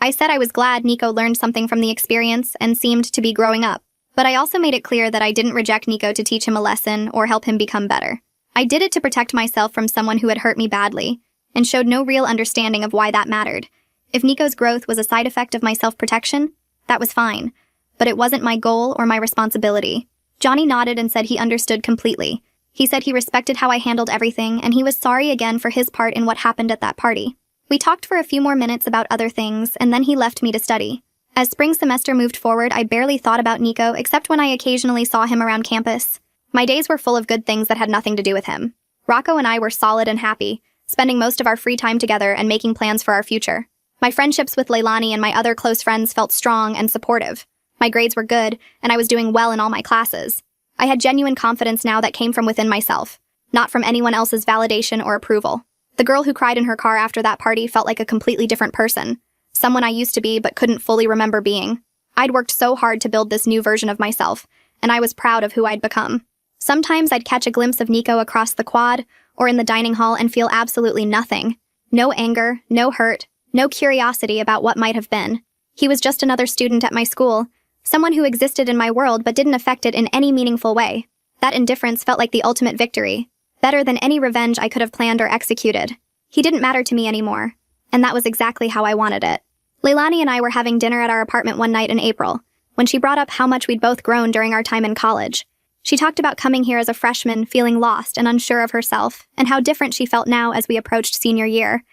I said I was glad Nico learned something from the experience and seemed to be growing up, but I also made it clear that I didn't reject Nico to teach him a lesson or help him become better. I did it to protect myself from someone who had hurt me badly, and showed no real understanding of why that mattered. If Nico's growth was a side effect of my self-protection, that was fine, but it wasn't my goal or my responsibility. Johnny nodded and said he understood completely. He said he respected how I handled everything, and he was sorry again for his part in what happened at that party. We talked for a few more minutes about other things, and then he left me to study. As spring semester moved forward, I barely thought about Nico except when I occasionally saw him around campus. My days were full of good things that had nothing to do with him. Rocco and I were solid and happy, spending most of our free time together and making plans for our future. My friendships with Leilani and my other close friends felt strong and supportive. My grades were good, and I was doing well in all my classes. I had genuine confidence now that came from within myself, not from anyone else's validation or approval. The girl who cried in her car after that party felt like a completely different person, someone I used to be but couldn't fully remember being. I'd worked so hard to build this new version of myself, and I was proud of who I'd become. Sometimes I'd catch a glimpse of Nico across the quad or in the dining hall and feel absolutely nothing. No anger, no hurt, no curiosity about what might have been. He was just another student at my school, someone who existed in my world but didn't affect it in any meaningful way. That indifference felt like the ultimate victory, better than any revenge I could have planned or executed. He didn't matter to me anymore, and that was exactly how I wanted it. Leilani and I were having dinner at our apartment one night in April, when she brought up how much we'd both grown during our time in college. She talked about coming here as a freshman, feeling lost and unsure of herself, and how different she felt now as we approached senior year.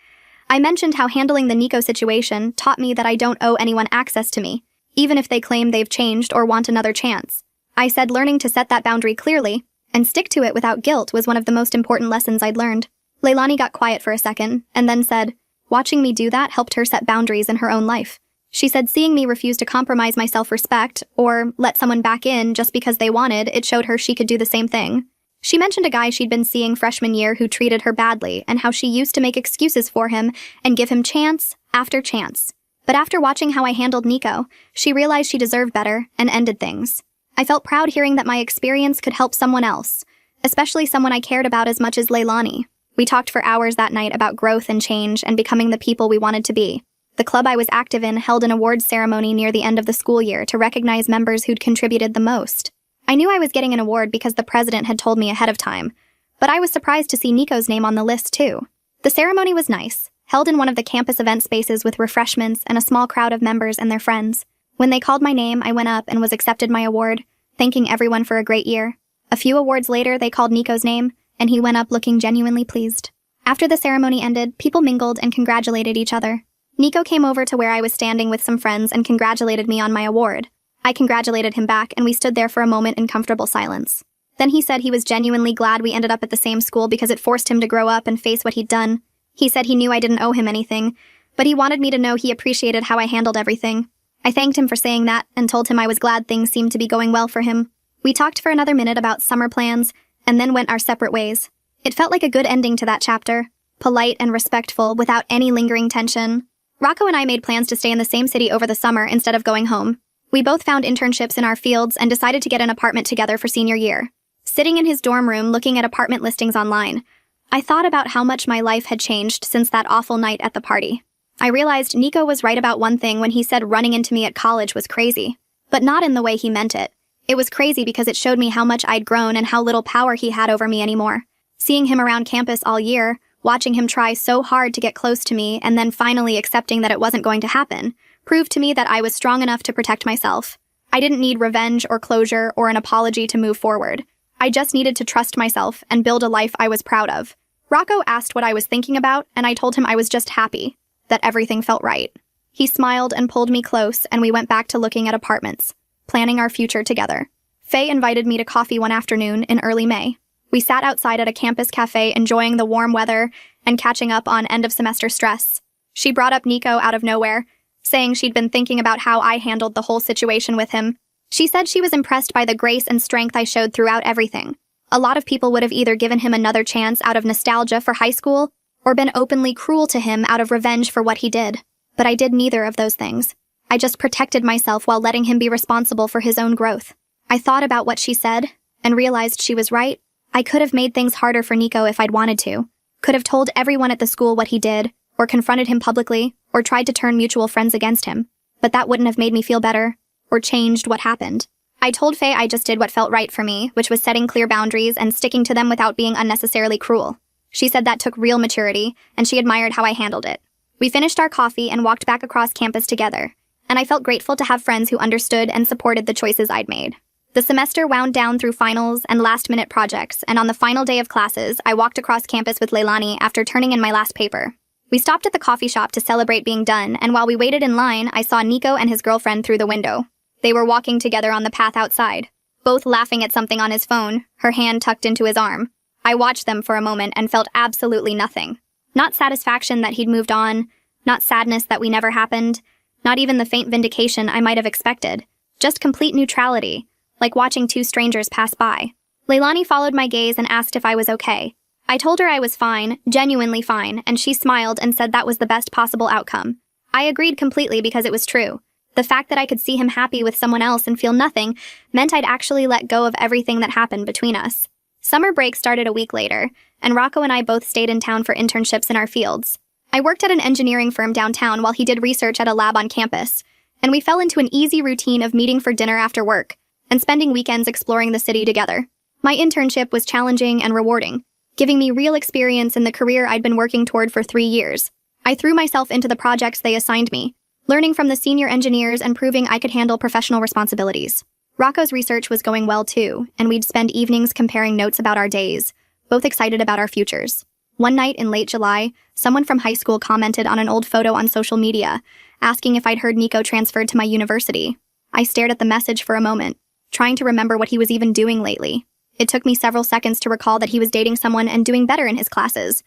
I mentioned how handling the Nico situation taught me that I don't owe anyone access to me, even if they claim they've changed or want another chance. I said learning to set that boundary clearly and stick to it without guilt was one of the most important lessons I'd learned. Leilani got quiet for a second, and then said, watching me do that helped her set boundaries in her own life. She said seeing me refuse to compromise my self-respect or let someone back in just because they wanted, it showed her she could do the same thing. She mentioned a guy she'd been seeing freshman year who treated her badly and how she used to make excuses for him and give him chance after chance. But after watching how I handled Nico, she realized she deserved better and ended things. I felt proud hearing that my experience could help someone else, especially someone I cared about as much as Leilani. We talked for hours that night about growth and change and becoming the people we wanted to be. The club I was active in held an awards ceremony near the end of the school year to recognize members who'd contributed the most. I knew I was getting an award because the president had told me ahead of time, but I was surprised to see Nico's name on the list too. The ceremony was nice, held in one of the campus event spaces with refreshments and a small crowd of members and their friends. When they called my name, I went up and was accepted my award, thanking everyone for a great year. A few awards later, they called Nico's name, and he went up looking genuinely pleased. After the ceremony ended, people mingled and congratulated each other. Nico came over to where I was standing with some friends and congratulated me on my award. I congratulated him back, and we stood there for a moment in comfortable silence. Then he said he was genuinely glad we ended up at the same school because it forced him to grow up and face what he'd done. He said he knew I didn't owe him anything, but he wanted me to know he appreciated how I handled everything. I thanked him for saying that and told him I was glad things seemed to be going well for him. We talked for another minute about summer plans and then went our separate ways. It felt like a good ending to that chapter, polite and respectful without any lingering tension. Rocco and I made plans to stay in the same city over the summer instead of going home. We both found internships in our fields and decided to get an apartment together for senior year. Sitting in his dorm room looking at apartment listings online, I thought about how much my life had changed since that awful night at the party. I realized Nico was right about one thing when he said running into me at college was crazy, but not in the way he meant it. It was crazy because it showed me how much I'd grown and how little power he had over me anymore. Seeing him around campus all year, watching him try so hard to get close to me and then finally accepting that it wasn't going to happen, proved to me that I was strong enough to protect myself. I didn't need revenge or closure or an apology to move forward. I just needed to trust myself and build a life I was proud of. Rocco asked what I was thinking about, and I told him I was just happy, that everything felt right. He smiled and pulled me close, and we went back to looking at apartments, planning our future together. Faye invited me to coffee one afternoon in early May. We sat outside at a campus cafe enjoying the warm weather and catching up on end-of-semester stress. She brought up Nico out of nowhere, saying she'd been thinking about how I handled the whole situation with him. She said she was impressed by the grace and strength I showed throughout everything. A lot of people would have either given him another chance out of nostalgia for high school or been openly cruel to him out of revenge for what he did. But I did neither of those things. I just protected myself while letting him be responsible for his own growth. I thought about what she said and realized she was right. I could have made things harder for Nico if I'd wanted to. Could have told everyone at the school what he did, or confronted him publicly, or tried to turn mutual friends against him. But that wouldn't have made me feel better, or changed what happened. I told Faye I just did what felt right for me, which was setting clear boundaries and sticking to them without being unnecessarily cruel. She said that took real maturity, and she admired how I handled it. We finished our coffee and walked back across campus together, and I felt grateful to have friends who understood and supported the choices I'd made. The semester wound down through finals and last-minute projects, and on the final day of classes, I walked across campus with Leilani after turning in my last paper. We stopped at the coffee shop to celebrate being done, and while we waited in line, I saw Nico and his girlfriend through the window. They were walking together on the path outside, both laughing at something on his phone, her hand tucked into his arm. I watched them for a moment and felt absolutely nothing. Not satisfaction that he'd moved on, not sadness that we never happened, not even the faint vindication I might have expected. Just complete neutrality, like watching two strangers pass by. Leilani followed my gaze and asked if I was okay. I told her I was fine, genuinely fine, and she smiled and said that was the best possible outcome. I agreed completely because it was true. The fact that I could see him happy with someone else and feel nothing meant I'd actually let go of everything that happened between us. Summer break started a week later, and Rocco and I both stayed in town for internships in our fields. I worked at an engineering firm downtown while he did research at a lab on campus, and we fell into an easy routine of meeting for dinner after work and spending weekends exploring the city together. My internship was challenging and rewarding, giving me real experience in the career I'd been working toward for 3 years. I threw myself into the projects they assigned me, learning from the senior engineers and proving I could handle professional responsibilities. Rocco's research was going well too, and we'd spend evenings comparing notes about our days, both excited about our futures. One night in late July, someone from high school commented on an old photo on social media, asking if I'd heard Nico transferred to my university. I stared at the message for a moment, trying to remember what he was even doing lately. It took me several seconds to recall that he was dating someone and doing better in his classes.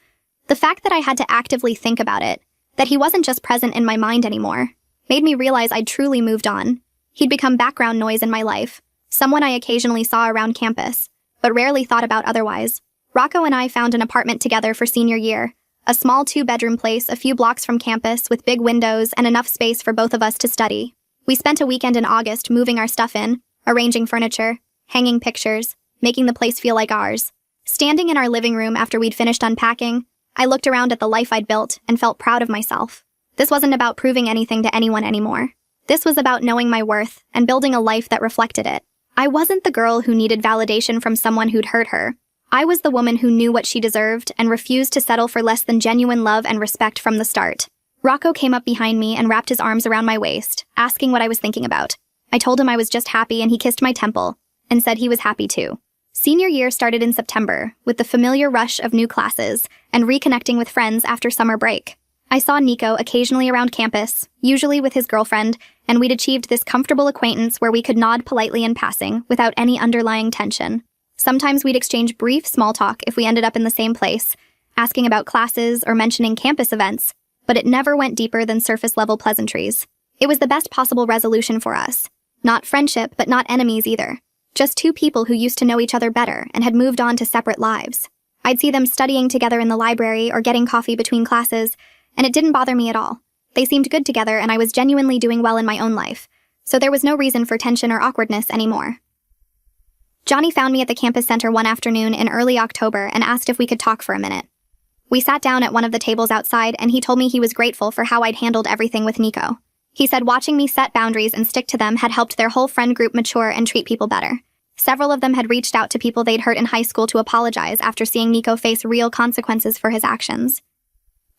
The fact that I had to actively think about it, that he wasn't just present in my mind anymore, made me realize I'd truly moved on. He'd become background noise in my life, someone I occasionally saw around campus, but rarely thought about otherwise. Rocco and I found an apartment together for senior year, A small 2-bedroom place a few blocks from campus with big windows and enough space for both of us to study. We spent a weekend in August moving our stuff in, arranging furniture, hanging pictures, making the place feel like ours. Standing in our living room after we'd finished unpacking, I looked around at the life I'd built and felt proud of myself. This wasn't about proving anything to anyone anymore. This was about knowing my worth and building a life that reflected it. I wasn't the girl who needed validation from someone who'd hurt her. I was the woman who knew what she deserved and refused to settle for less than genuine love and respect from the start. Rocco came up behind me and wrapped his arms around my waist, asking what I was thinking about. I told him I was just happy, and he kissed my temple and said he was happy too. Senior year started in September, with the familiar rush of new classes and reconnecting with friends after summer break. I saw Nico occasionally around campus, usually with his girlfriend, and we'd achieved this comfortable acquaintance where we could nod politely in passing without any underlying tension. Sometimes we'd exchange brief small talk if we ended up in the same place, asking about classes or mentioning campus events, but it never went deeper than surface-level pleasantries. It was the best possible resolution for us. Not friendship, but not enemies either. Just two people who used to know each other better and had moved on to separate lives. I'd see them studying together in the library or getting coffee between classes, and it didn't bother me at all. They seemed good together, and I was genuinely doing well in my own life, so there was no reason for tension or awkwardness anymore. Johnny found me at the campus center one afternoon in early October and asked if we could talk for a minute. We sat down at one of the tables outside, and he told me he was grateful for how I'd handled everything with Nico. He said watching me set boundaries and stick to them had helped their whole friend group mature and treat people better. Several of them had reached out to people they'd hurt in high school to apologize after seeing Nico face real consequences for his actions.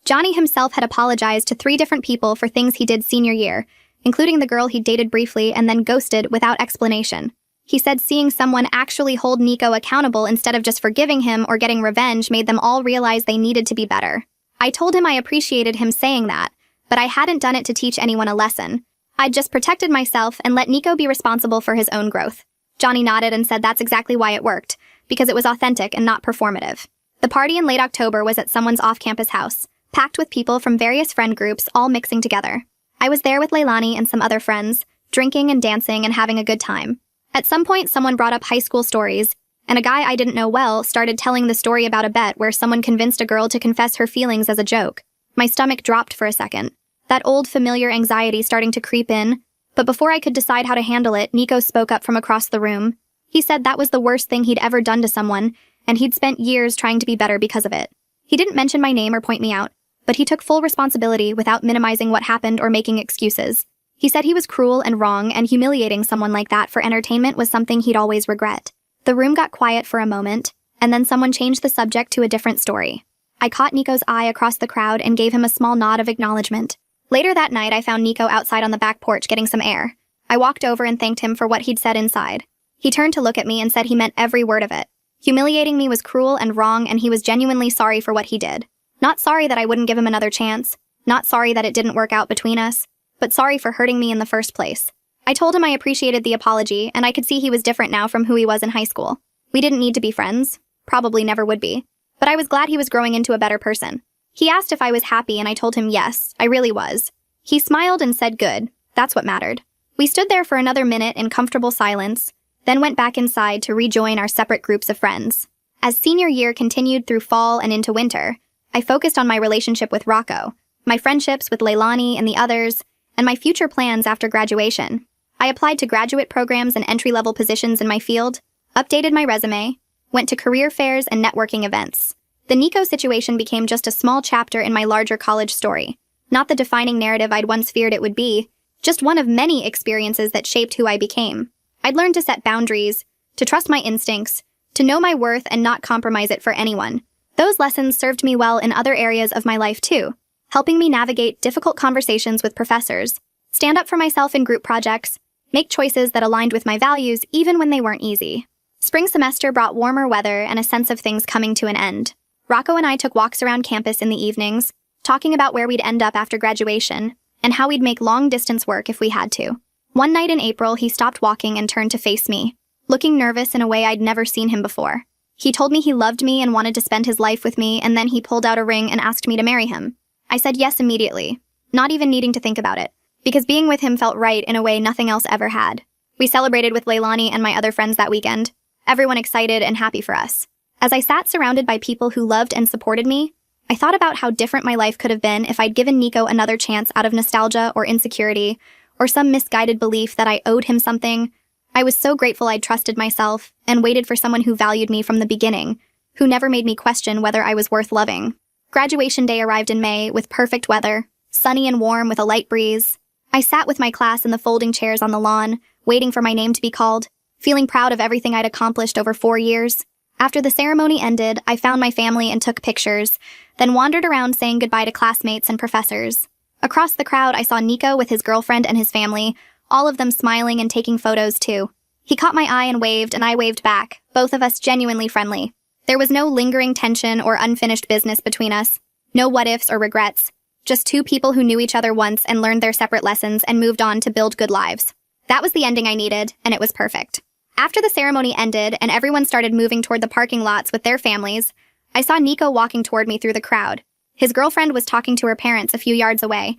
Johnny himself had apologized to 3 different people for things he did senior year, including the girl he'd dated briefly and then ghosted without explanation. He said seeing someone actually hold Nico accountable instead of just forgiving him or getting revenge made them all realize they needed to be better. I told him I appreciated him saying that, but I hadn't done it to teach anyone a lesson. I'd just protected myself and let Nico be responsible for his own growth. Johnny nodded and said that's exactly why it worked, because it was authentic and not performative. The party in late October was at someone's off-campus house, packed with people from various friend groups all mixing together. I was there with Leilani and some other friends, drinking and dancing and having a good time. At some point, someone brought up high school stories, and a guy I didn't know well started telling the story about a bet where someone convinced a girl to confess her feelings as a joke. My stomach dropped for a second, that old familiar anxiety starting to creep in, but before I could decide how to handle it, Nico spoke up from across the room. He said that was the worst thing he'd ever done to someone, and he'd spent years trying to be better because of it. He didn't mention my name or point me out, but he took full responsibility without minimizing what happened or making excuses. He said he was cruel and wrong, and humiliating someone like that for entertainment was something he'd always regret. The room got quiet for a moment, and then someone changed the subject to a different story. I caught Nico's eye across the crowd and gave him a small nod of acknowledgement. Later that night, I found Nico outside on the back porch getting some air. I walked over and thanked him for what he'd said inside. He turned to look at me and said he meant every word of it. Humiliating me was cruel and wrong, and he was genuinely sorry for what he did. Not sorry that I wouldn't give him another chance, not sorry that it didn't work out between us, but sorry for hurting me in the first place. I told him I appreciated the apology, and I could see he was different now from who he was in high school. We didn't need to be friends, probably never would be, but I was glad he was growing into a better person. He asked if I was happy, and I told him yes, I really was. He smiled and said good, that's what mattered. We stood there for another minute in comfortable silence, then went back inside to rejoin our separate groups of friends. As senior year continued through fall and into winter, I focused on my relationship with Rocco, my friendships with Leilani and the others, and my future plans after graduation. I applied to graduate programs and entry-level positions in my field, updated my resume, went to career fairs and networking events. The Nico situation became just a small chapter in my larger college story, not the defining narrative I'd once feared it would be, just one of many experiences that shaped who I became. I'd learned to set boundaries, to trust my instincts, to know my worth and not compromise it for anyone. Those lessons served me well in other areas of my life too, helping me navigate difficult conversations with professors, stand up for myself in group projects, make choices that aligned with my values even when they weren't easy. Spring semester brought warmer weather and a sense of things coming to an end. Rocco and I took walks around campus in the evenings, talking about where we'd end up after graduation, and how we'd make long-distance work if we had to. One night in April, he stopped walking and turned to face me, looking nervous in a way I'd never seen him before. He told me he loved me and wanted to spend his life with me, and then he pulled out a ring and asked me to marry him. I said yes immediately, not even needing to think about it, because being with him felt right in a way nothing else ever had. We celebrated with Leilani and my other friends that weekend, everyone excited and happy for us. As I sat surrounded by people who loved and supported me, I thought about how different my life could have been if I'd given Nico another chance out of nostalgia or insecurity, or some misguided belief that I owed him something. I was so grateful I'd trusted myself and waited for someone who valued me from the beginning, who never made me question whether I was worth loving. Graduation day arrived in May with perfect weather, sunny and warm with a light breeze. I sat with my class in the folding chairs on the lawn, waiting for my name to be called, feeling proud of everything I'd accomplished over 4 years. After the ceremony ended, I found my family and took pictures, then wandered around saying goodbye to classmates and professors. Across the crowd, I saw Nico with his girlfriend and his family, all of them smiling and taking photos too. He caught my eye and I waved back, both of us genuinely friendly. There was no lingering tension or unfinished business between us, no what-ifs or regrets, just two people who knew each other once and learned their separate lessons and moved on to build good lives. That was the ending I needed, and it was perfect. After the ceremony ended and everyone started moving toward the parking lots with their families, I saw Nico walking toward me through the crowd. His girlfriend was talking to her parents a few yards away,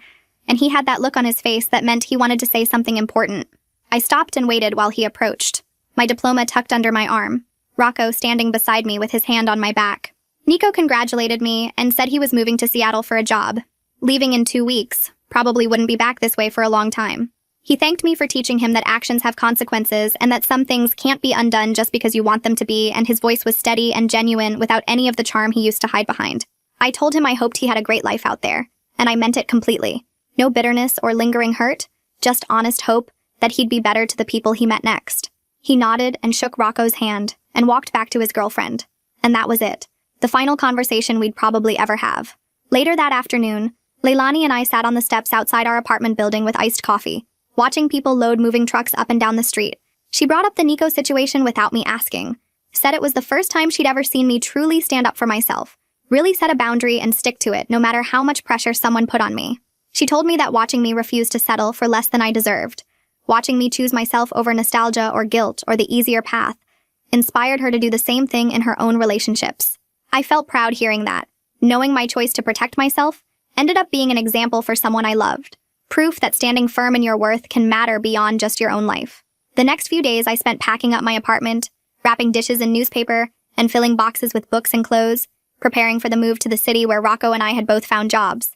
and he had that look on his face that meant he wanted to say something important. I stopped and waited while he approached, my diploma tucked under my arm, Rocco standing beside me with his hand on my back. Nico congratulated me and said he was moving to Seattle for a job, leaving in 2 weeks, probably wouldn't be back this way for a long time. He thanked me for teaching him that actions have consequences and that some things can't be undone just because you want them to be, and his voice was steady and genuine without any of the charm he used to hide behind. I told him I hoped he had a great life out there, and I meant it completely. No bitterness or lingering hurt, just honest hope that he'd be better to the people he met next. He nodded and shook Rocco's hand and walked back to his girlfriend. And that was it. The final conversation we'd probably ever have. Later that afternoon, Leilani and I sat on the steps outside our apartment building with iced coffee, watching people load moving trucks up and down the street. She brought up the Nico situation without me asking. Said it was the first time she'd ever seen me truly stand up for myself. Really set a boundary and stick to it no matter how much pressure someone put on me. She told me that watching me refuse to settle for less than I deserved, watching me choose myself over nostalgia or guilt or the easier path, inspired her to do the same thing in her own relationships. I felt proud hearing that, knowing my choice to protect myself ended up being an example for someone I loved. Proof that standing firm in your worth can matter beyond just your own life. The next few days I spent packing up my apartment, wrapping dishes in newspaper, and filling boxes with books and clothes, preparing for the move to the city where Rocco and I had both found jobs.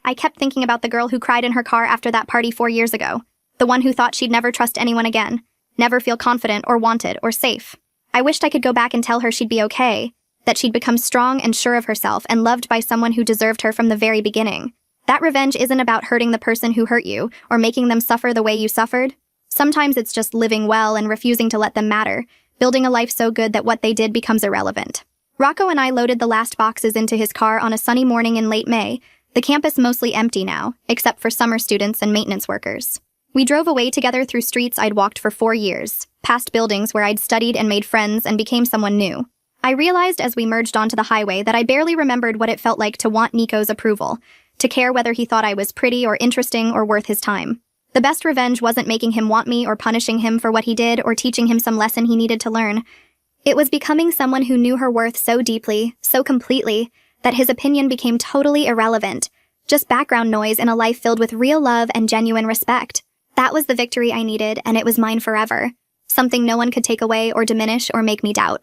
I kept thinking about the girl who cried in her car after that party 4 years ago, the one who thought she'd never trust anyone again, never feel confident or wanted or safe. I wished I could go back and tell her she'd be okay, that she'd become strong and sure of herself and loved by someone who deserved her from the very beginning. That revenge isn't about hurting the person who hurt you or making them suffer the way you suffered. Sometimes it's just living well and refusing to let them matter, building a life so good that what they did becomes irrelevant. Rocco and I loaded the last boxes into his car on a sunny morning in late May, the campus mostly empty now, except for summer students and maintenance workers. We drove away together through streets I'd walked for 4 years, past buildings where I'd studied and made friends and became someone new. I realized as we merged onto the highway that I barely remembered what it felt like to want Nico's approval, to care whether he thought I was pretty or interesting or worth his time. The best revenge wasn't making him want me or punishing him for what he did or teaching him some lesson he needed to learn. It was becoming someone who knew her worth so deeply, so completely, that his opinion became totally irrelevant, just background noise in a life filled with real love and genuine respect. That was the victory I needed, and it was mine forever. Something no one could take away or diminish or make me doubt.